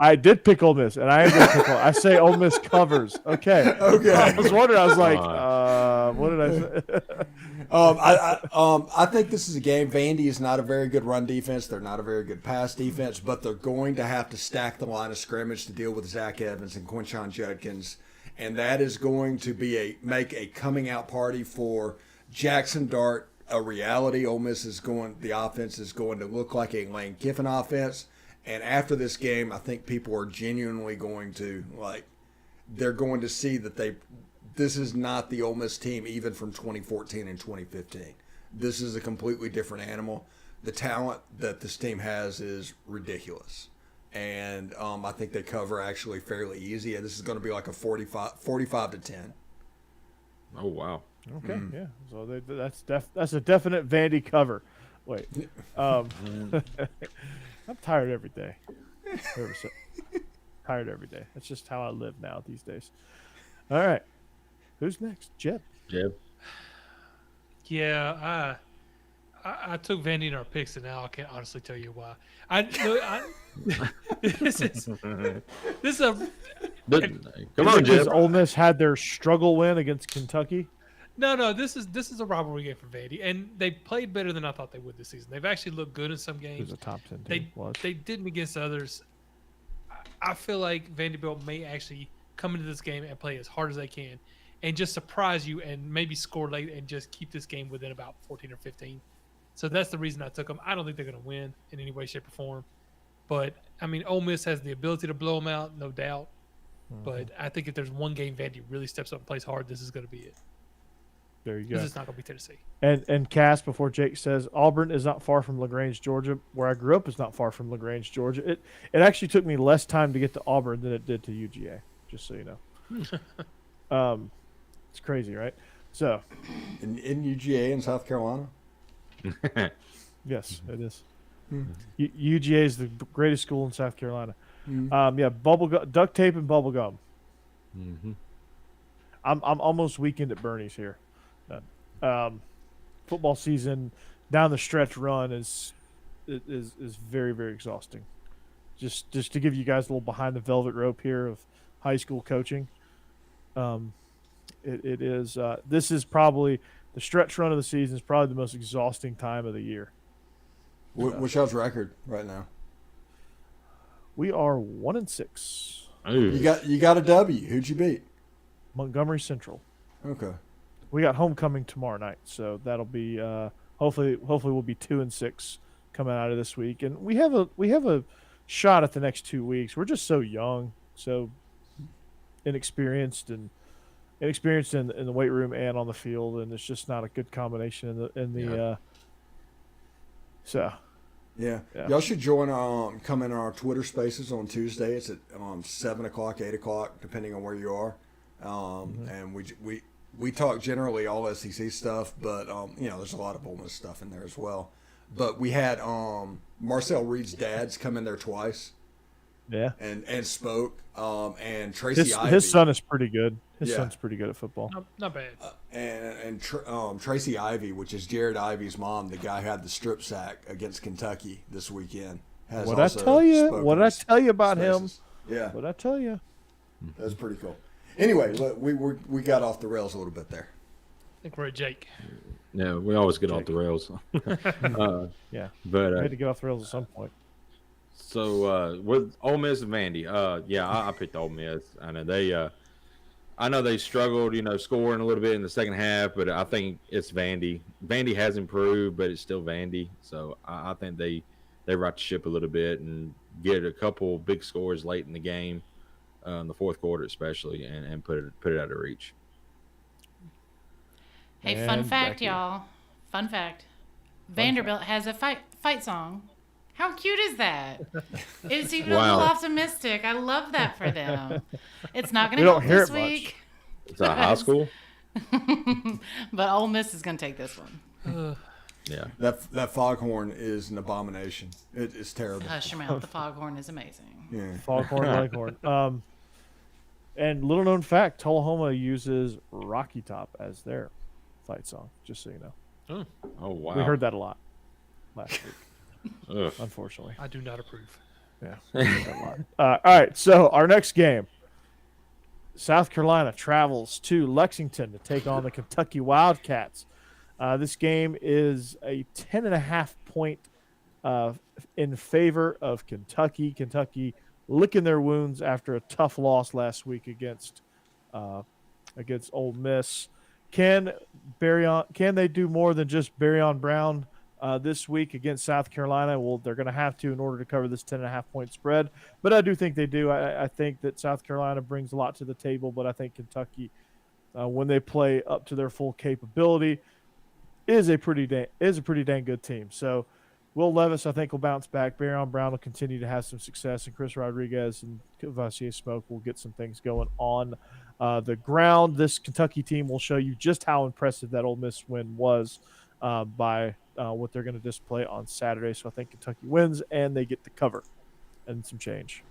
I did pick Ole Miss, and I am going to pick I say Ole Miss covers. Okay. I was wondering. I was like, what did I say? I think this is a game. Vandy is not a very good run defense. They're not a very good pass defense, but they're going to have to stack the line of scrimmage to deal with Zach Evans and Quinshon Judkins, and that is going to be make a coming out party for Jackson Dart, a reality. Ole Miss the offense is going to look like a Lane Kiffin offense. And after this game, I think people are genuinely going to, they're going to see that this is not the Ole Miss team even from 2014 and 2015. This is a completely different animal. The talent that this team has is ridiculous. And I think they cover actually fairly easy. And this is going to be like a 45 to 10. Oh, wow. Okay, yeah. So that's a definite Vandy cover. Wait. I'm tired every day. Tired every day. That's just how I live now these days. All right. Who's next? Jeb. Yeah, I took Vandy in our picks, and now I can't honestly tell you why. This is a Come on, because Jeb. Ole Miss had their struggle win against Kentucky. No. This is a rivalry game for Vandy, and they played better than I thought they would this season. They've actually looked good in some It games. was a top 10 team. They didn't against others. I feel like Vanderbilt may actually come into this game and play as hard as they can, and just surprise you and maybe score late and just keep this game within about 14 or 15. So that's the reason I took them. I don't think they're going to win in any way, shape, or form. But, I mean, Ole Miss has the ability to blow them out, no doubt. But I think if there's one game Vandy really steps up and plays hard, this is going to be it. There you go. This is not going to be Tennessee. And Cass, before Jake says, Auburn is not far from LaGrange, Georgia. Where I grew up is not far from LaGrange, Georgia. It actually took me less time to get to Auburn than it did to UGA, just so you know. It's crazy, right? So, in UGA in South Carolina? yes, it is. UGA is the greatest school in South Carolina. Yeah, duct tape and bubble gum. I'm almost weekend at Bernie's here. Football season down the stretch run is very, very exhausting. Just to give you guys a little behind the velvet rope here of high school coaching. It is this is probably the stretch run of the season is probably the most exhausting time of the year. What's y'all's record right now? We are 1-6. You got a W. Who'd you beat? Montgomery Central. Okay. We got homecoming tomorrow night, so that'll be hopefully we'll be 2-6 coming out of this week, and we have a shot at the next 2 weeks. We're just so young, so inexperienced in the weight room and on the field, and it's just not a good combination in the. So. Yeah. Y'all should join. Come in our Twitter Spaces on Tuesday. It's at 7 o'clock, 8 o'clock, depending on where you are. And we talk generally all SEC stuff, but there's a lot of Ole Miss stuff in there as well. But we had Marcel Reed's dad's come in there twice. Yeah. And spoke. And Tracy Ivy. His son is pretty good. His son's pretty good at football. Not bad. And Tracy Ivy, which is Jared Ivy's mom, the guy who had the strip sack against Kentucky this weekend. What did I tell you about him? Yeah. What did I tell you? That's pretty cool. Anyway, look, we got off the rails a little bit there. I think we're at Jake. Yeah, we always get off the rails. Yeah. But I had to get off the rails at some point. So with Ole Miss and Vandy, I picked Ole Miss. I know they struggled, scoring a little bit in the second half, but I think it's Vandy. Vandy has improved, but it's still Vandy. So I think they right the ship a little bit and get a couple big scores late in the game, in the fourth quarter especially, and put it out of reach. Hey, And fun fact, Becky. y'all. Fun fact. Vanderbilt has a fight song. How cute is that? It's even a little optimistic. I love that for them. It's not going to help this week. It's a high school. But Ole Miss is going to take this one. Yeah. That foghorn is an abomination. It's terrible. Hush your mouth. The foghorn is amazing. Yeah. Foghorn Leghorn. And little known fact, Tullahoma uses Rocky Top as their fight song, just so you know. Oh, wow. We heard that a lot last week. Ugh. Unfortunately. I do not approve. Yeah. We heard that a lot. All right, so our next game, South Carolina travels to Lexington to take on the Kentucky Wildcats. This game is a 10.5 point in favor of Kentucky. Kentucky licking their wounds after a tough loss last week against Ole Miss. Can they do more than just Barryon Brown this week against South Carolina? Well, they're going to have to in order to cover this 10.5-point spread. But I do think they do. I think that South Carolina brings a lot to the table, but I think Kentucky, when they play up to their full capability, is a pretty dang good team. So Will Levis, I think, will bounce back. Barryon Brown will continue to have some success, and Chris Rodriguez and Kavasier Smoke will get some things going on the ground. This Kentucky team will show you just how impressive that Ole Miss win was by what they're going to display on Saturday. So I think Kentucky wins, and they get the cover and some change.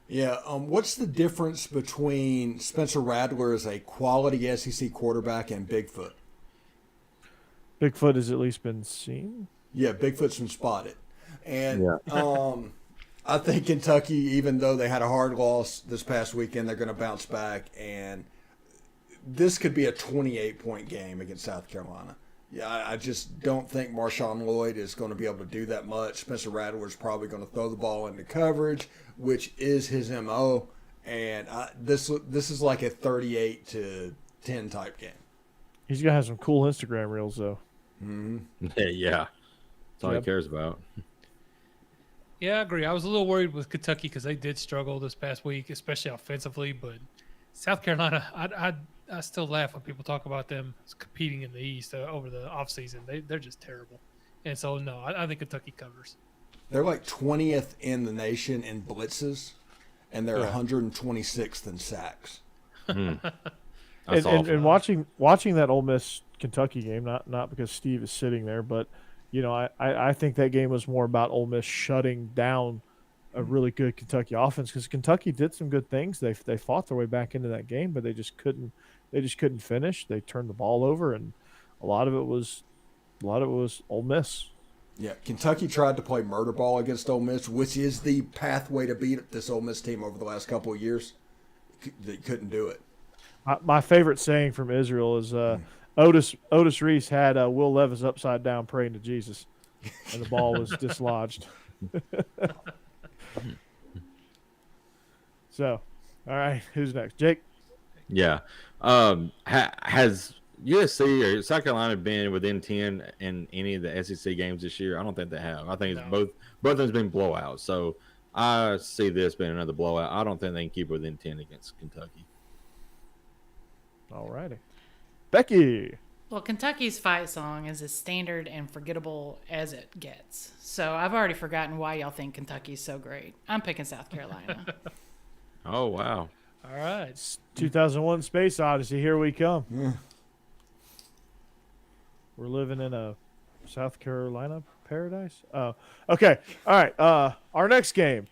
Yeah, what's the difference between Spencer Rattler as a quality SEC quarterback and Bigfoot? Bigfoot has at least been seen. Yeah, Bigfoot's been spotted. And I think Kentucky, even though they had a hard loss this past weekend, they're going to bounce back. And this could be a 28-point game against South Carolina. Yeah, I just don't think Marshawn Lloyd is going to be able to do that much. Spencer Rattler is probably going to throw the ball into coverage, which is his MO. And this is like a 38-10 type game. He's going to have some cool Instagram reels, though. Mm-hmm. Yeah. That's all he cares about. Yeah, I agree. I was a little worried with Kentucky because they did struggle this past week, especially offensively. But South Carolina, I still laugh when people talk about them competing in the East over the offseason. They're just terrible. And so, no, I think Kentucky covers. They're like 20th in the nation in blitzes, and they're 126th in sacks. And watching that Ole Miss Kentucky game, not because Steve is sitting there, but I think that game was more about Ole Miss shutting down a really good Kentucky offense, because Kentucky did some good things. They fought their way back into that game, but they just couldn't finish. They turned the ball over, and a lot of it was Ole Miss. Yeah, Kentucky tried to play murder ball against Ole Miss, which is the pathway to beat this Ole Miss team over the last couple of years. They couldn't do it. My favorite saying from Israel is Otis Reese had Will Levis upside down praying to Jesus, and the ball was dislodged. So, all right, who's next? Jake? Yeah. Has USC or South Carolina been within 10 in any of the SEC games this year? I don't think they have. I think it's both of them's been blowouts. So I see this being another blowout. I don't think they can keep it within 10 against Kentucky. All righty. Becky. Well, Kentucky's fight song is as standard and forgettable as it gets. So I've already forgotten why y'all think Kentucky's so great. I'm picking South Carolina. Oh, wow. All right. 2001 Space Odyssey. Here we come. We're living in a South Carolina paradise. Oh, okay. All right. Our next game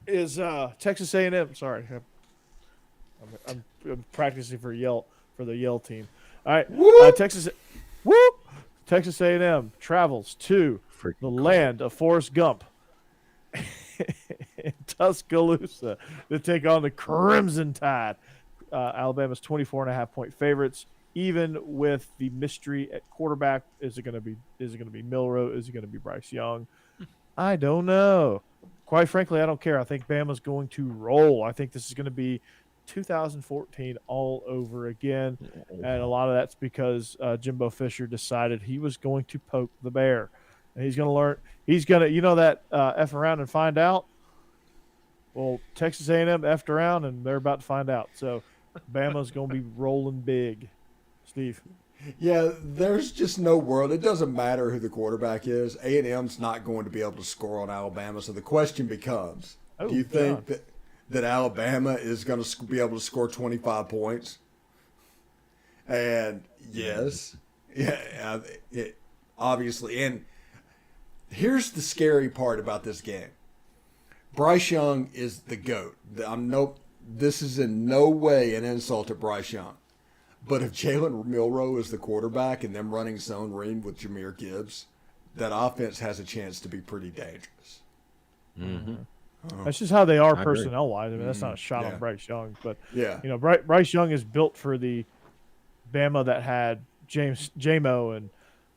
is Texas A&M. Sorry, I'm practicing for the Yell team. All right. Texas A&M travels to the land of Forrest Gump in Tuscaloosa to take on the Crimson Tide. Alabama's 24.5-point favorites. Even with the mystery at quarterback, is it going to be Milroe? Is it going to be Bryce Young? I don't know. Quite frankly, I don't care. I think Bama's going to roll. I think this is going to be 2014 all over again, and a lot of that's because Jimbo Fisher decided he was going to poke the bear, and he's going to learn. He's going to, that F around and find out. Well, Texas A&M F'd around, and they're about to find out. So Bama's going to be rolling big. Steve. Yeah, there's just no world. It doesn't matter who the quarterback is. A&M's not going to be able to score on Alabama. So the question becomes, do you think that Alabama is going to be able to score 25 points? And yes, obviously. And here's the scary part about this game. Bryce Young is the GOAT. This is in no way an insult to Bryce Young. But if Jalen Milroe is the quarterback and them running zone read with Jahmyr Gibbs, that offense has a chance to be pretty dangerous. Mm-hmm. That's just how they are personnel-wise. I mean, that's not a shot on Bryce Young. But, Bryce Young is built for the Bama that had J-Mo and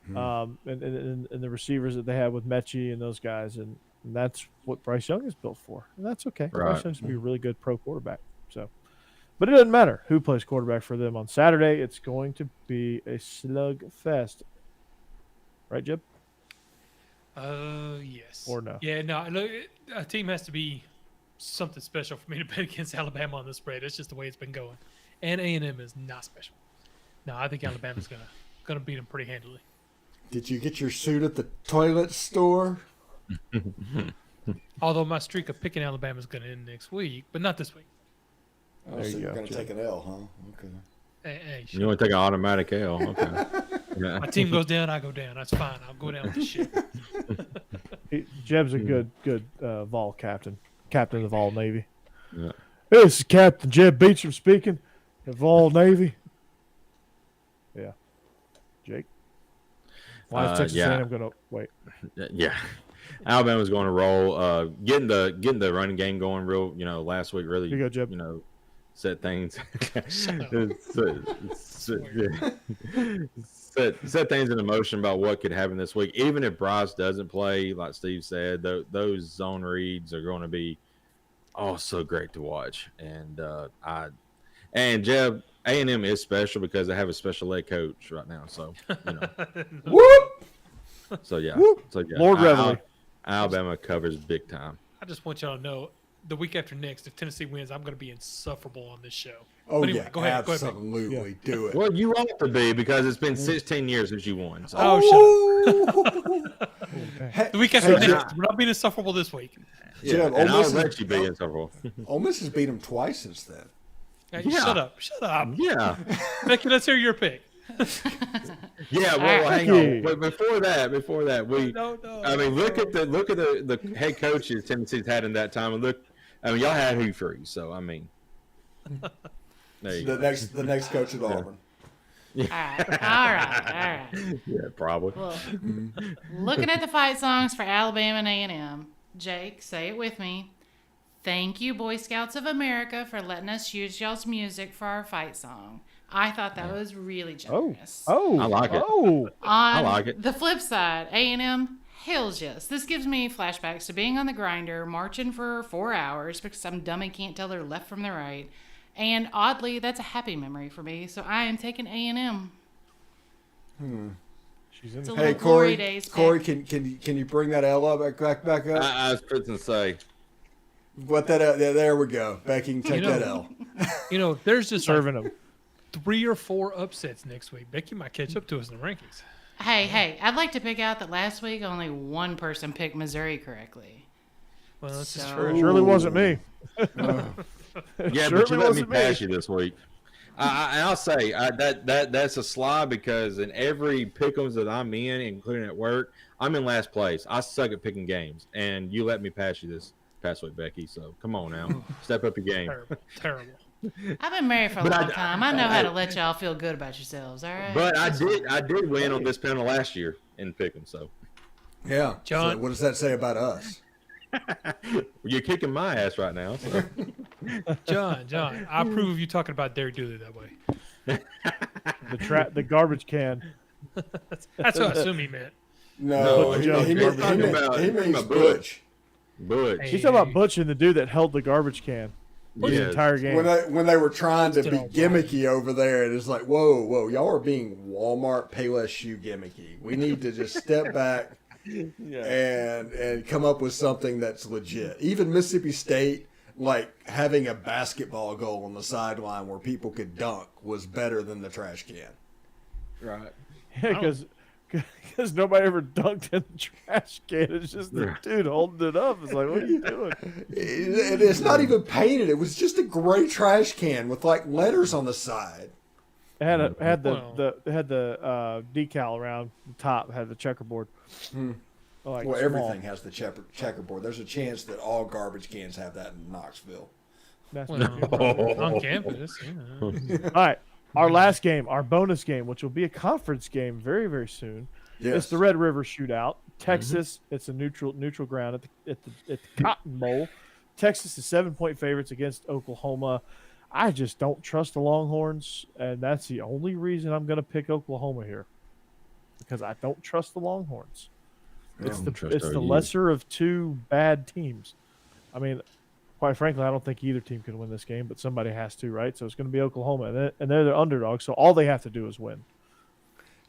the receivers that they had with Mechie and those guys. And that's what Bryce Young is built for. And that's okay. Right. Bryce Young's going to be a really good pro quarterback. So, But it doesn't matter who plays quarterback for them on Saturday. It's going to be a slugfest. Right, Jeb? Yes. Or no? Yeah, no. Look, a team has to be something special for me to bet against Alabama on the spread. It's just the way it's been going. And A&M is not special. No, I think Alabama's gonna beat them pretty handily. Did you get your suit at the toilet store? Although my streak of picking Alabama is going to end next week, but not this week. Oh, There so you you're go, going to Jeb. take an L, huh? Okay. Hey, You want to take an automatic L? Okay. Yeah. my team goes down, I go down. That's fine. I'll go down with the ship. Jeb's a good Vol captain of the Vol Navy. Yeah. This is Captain Jeb Beecham speaking of Vol Navy. Yeah. Jake? Why is Texas yeah. A&M going to wait? Yeah, Alabama's going to roll. Getting the running game going real. Last week really. Here you go, Jeb. Set things. Shut up. set things in motion about what could happen this week. Even if Bryce doesn't play, like Steve said, those zone reads are going to be so great to watch. And Jeb, A&M is special because they have a special head coach right now. So Whoop! So yeah. Whoop. So yeah. Lord Reveille. Alabama covers big time. I just want y'all to know, the week after next, if Tennessee wins, I'm going to be insufferable on this show. Oh, But anyway, yeah. go ahead. Absolutely. Do it. Well, you ought to be because it's been 16 years since you won. So. The week after Hey, next, we're not being insufferable this week. Yeah, Jeb, and Ole I'll Miss let you be in several. Ole Miss has beat them twice since then. Hey, Yeah. Shut up. Yeah. Becky, let's hear your pick. Yeah, well, All right. hang on. But before that, we. No. I mean, look at the head coaches Tennessee's had in that time, and look. I mean, y'all had Hugh Freeze, so I mean. There you The go. next coach at Auburn. All right. Yeah, probably. Well, looking at the fight songs for Alabama and A&M, Jake, say it with me. Thank you, Boy Scouts of America, for letting us use y'all's music for our fight song. I thought that was really generous. Oh. I like it. Oh. On like it. the flip side, A&M, hells yes. This gives me flashbacks to being on the grinder, marching for 4 hours because some dummy can't tell their left from their right. And oddly, that's a happy memory for me, so I am taking A&M. She's in It's the a Hey, little glory Corey. days. Corey, pick. can you bring that L up back up? I was fixing to say. What that? There we go. Becky can take You know- that L. There's just like serving them. 3 or 4 upsets next week. Becky might catch up to us in the rankings. Hey, I'd like to pick out that last week only one person picked Missouri correctly. Well, that's just So- true. It surely wasn't me. Yeah, Surely but you let me wasn't me. pass you this week. I'll say that's a slide because in every pick'ems that I'm in, including at work, I'm in last place. I suck at picking games, and you let me pass you this past week, Becky. So come on now, step up your game. Terrible. I've been married for a But long time. I know how to let y'all feel good about yourselves, all right? But I did win on this panel last year in pick'em. So Yeah. John. So what does that say about us? you're kicking my ass right now. So. John, I approve of you talking about Derek Dooley that way. The garbage can. That's what I assume he meant. No, Butch he Jones. means Talking about Butch. Butch. Butch. Hey. He's talking about Butch and the dude that held the garbage can the Yes. entire game. When they were trying to be Still gimmicky over there, it is like, whoa, y'all are being Walmart Payless shoe gimmicky. We need to just step back and come up with something that's legit. Even Mississippi State, like having a basketball goal on the sideline where people could dunk, was better than the trash can. Right. Because nobody ever dunked in the trash can. It's just the dude holding it up. It's like, what are you doing? It's not even painted. It was just a gray trash can with like letters on the side. It had Well. the decal around the top. Had the checkerboard. Like Well, small. everything has the checkerboard. There's a chance that all garbage cans have that in Knoxville. That's Well, on campus. Yeah. All right. Our last game, our bonus game, which will be a conference game very, very soon. Yes. It's the Red River Shootout. Texas, it's a neutral ground at the Cotton Bowl. Texas is 7-point favorites against Oklahoma. I just don't trust the Longhorns, and that's the only reason I'm going to pick Oklahoma here, because I don't trust the Longhorns. It's don't trust the OU. lesser of two bad teams. I mean, quite frankly, I don't think either team can win this game, but somebody has to, right? So it's going to be Oklahoma, and they're the underdog, so all they have to do is win.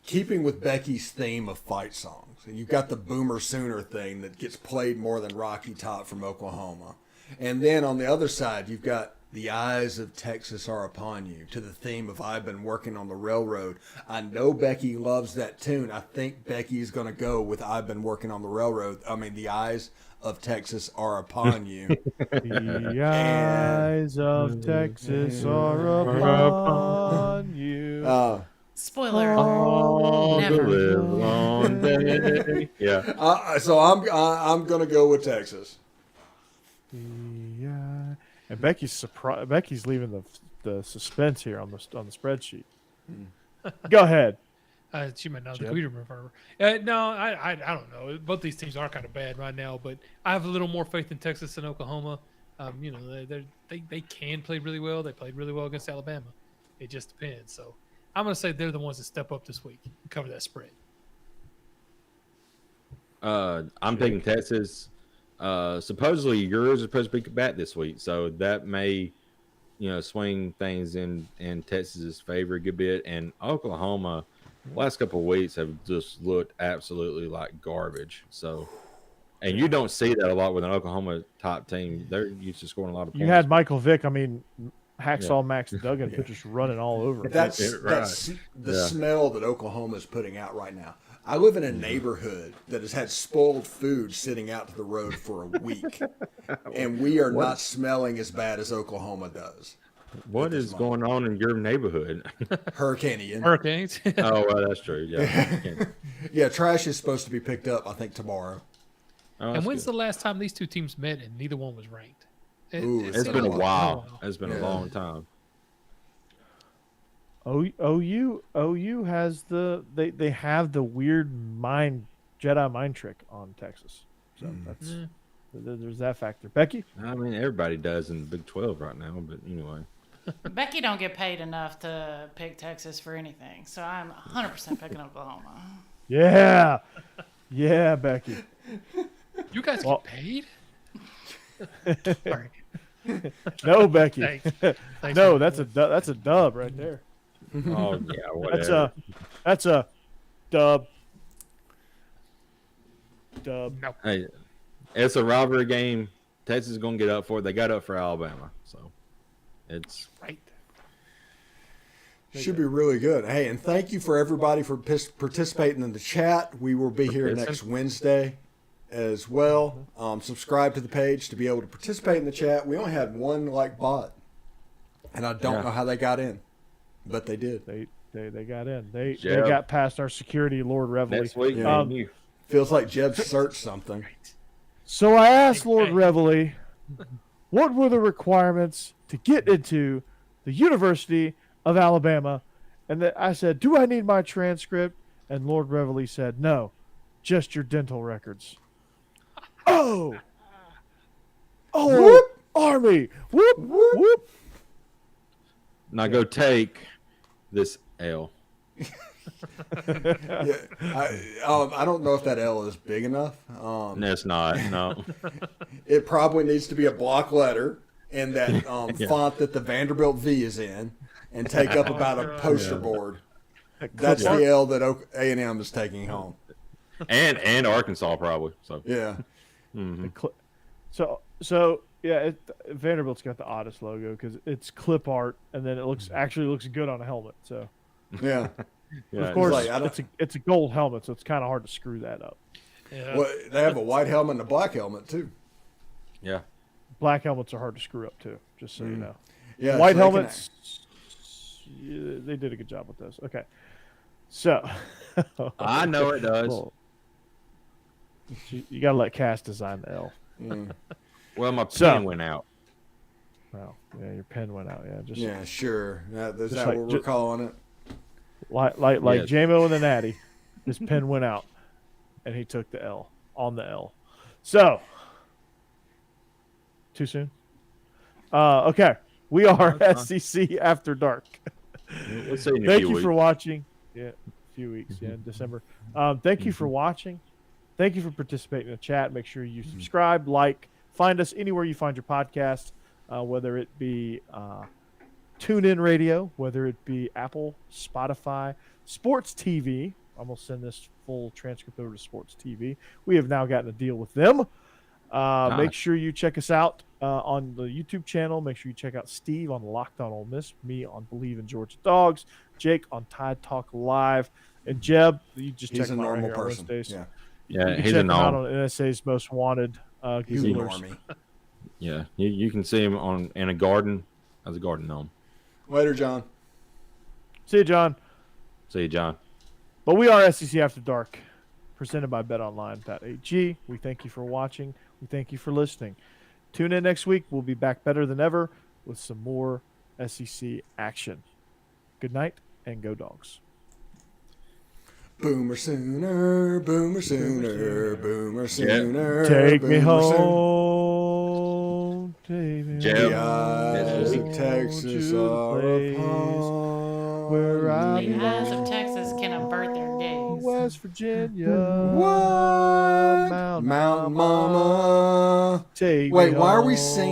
Keeping with Becky's theme of fight songs, and you've got the Boomer Sooner thing that gets played more than Rocky Top from Oklahoma. And then on the other side, you've got The Eyes of Texas Are Upon You, to the theme of I've Been Working on the Railroad. I know Becky loves that tune. I think Becky's going to go with I've Been Working on the Railroad. I mean, The Eyes of Texas Are Upon You. The eyes of Texas are upon you. Spoiler. Never. Never. Yeah. So I'm going to go with Texas. Yeah. And Becky's surprised. Becky's leaving the suspense here on the spreadsheet. Go ahead. She might not. Jeb? We remember. No, I don't know. Both these teams are kind of bad right now, but I have a little more faith in Texas and Oklahoma. You know, they can play really well. They played really well against Alabama. It just depends. So I'm going to say they're the ones that step up this week and cover that spread. I'm taking Texas. Supposedly yours is supposed to be back this week, so that may, swing things in Texas's favor a good bit. And Oklahoma, last couple of weeks have just looked absolutely like garbage. So, and you don't see that a lot with an Oklahoma top team. They're used to scoring a lot of points. You had Michael Vick. I mean, Hacksaw Max Duggan just running all over. That's right. the smell that Oklahoma is putting out right now. I live in a neighborhood that has had spoiled food sitting out to the road for a week, and we are not smelling as bad as Oklahoma does. What is going on in your neighborhood? Hurricane. Hurricanes. Oh, well, that's true. Yeah. Yeah, trash is supposed to be picked up, I think, tomorrow. Oh, And when's the last time these two teams met and neither one was ranked? Ooh, It's been a while. It's been a long time. OU has they have the weird Jedi mind trick on Texas. So that's there's that factor. Becky? I mean, everybody does in the Big 12 right now, but anyway. Becky don't get paid enough to pick Texas for anything, so I'm 100% picking Oklahoma. Yeah. Yeah, Becky. You guys get paid? Sorry. No, Becky. Thanks. No, that's a dub right there. Oh, yeah, whatever. That's a dub. Dub. No. Hey, it's a rivalry game. Texas is going to get up for it. They got up for Alabama, so it's Right. Should be really good. Hey, and thank you for everybody for participating in the chat. We will be here next Wednesday as well. Subscribe to the page to be able to participate in the chat. We only had one bot, and I don't know how they got in, but they did. They got in. They got past our security, Lord Reveille. next week. Yeah. Feels like Jeb searched something. So I asked Lord Reveille, what were the requirements to get into the University of Alabama? And I said, do I need my transcript? And Lord Reveille said, no, just your dental records. Oh, Whoop. Army, whoop, whoop, whoop. Now go take this L. Yeah, I don't know if that L is big enough. No, it's not. No. It probably needs to be a block letter in that font that the Vanderbilt V is in, and take up about a poster board. That's the L that A&M is taking home. And Arkansas probably. So Yeah. So yeah, Vanderbilt's got the oddest logo because it's clip art, and then it actually looks good on a helmet. So Yeah. yeah, of course, like, it's a gold helmet, so it's kind of hard to screw that up. Yeah. Well, they have a white helmet and a black helmet too. yeah. Black helmets are hard to screw up too, just so you know. Yeah. White so helmets, they did a good job with this. Okay, so I know it does. Well, you got to let Cass design the L. Well, my pen went out. Wow, yeah, your pen went out. Yeah, Yeah, sure. Is that like- what we're calling it? like Yes. JMO and the Natty, his pen went out, and he took the L on the L. So, too soon. Okay, we are SEC After Dark. Let's see in a Thank few you weeks. for watching. Yeah, a few weeks. Yeah, in December. Thank you for watching. Thank you for participating in the chat. Make sure you subscribe, like, Find us anywhere you find your podcast, whether it be TuneIn Radio, whether it be Apple, Spotify, Sports TV. I'm going to send this full transcript over to Sports TV. We have now gotten a deal with them. Make sure you check us out on the YouTube channel. Make sure you check out Steve on Locked On Ole Miss, me on Bleav In Georgia Dawgs, Jake on Tide Talk Live, and Jeb, you just check He's a him out normal right here on person. Wednesdays. Yeah, You he's check a him out normal. on NSA's Most Wanted He's a Googlers. normie. Yeah, you can see him in a garden as a garden gnome. Later, John. See you, John. See you, John. But we are SEC After Dark, presented by BetOnline.ag. We thank you for watching. We thank you for listening. Tune in next week. We'll be back better than ever with some more SEC action. Good night and go Dogs. Boomer sooner, boomer sooner, boomer sooner. Take me boomer sooner. home. Take me Jeb. The eyes of Texas are upon where I The eyes belong. of Texas can avert their gaze. West Virginia. What? Mount Mama. Take Wait, me why are we home. singing?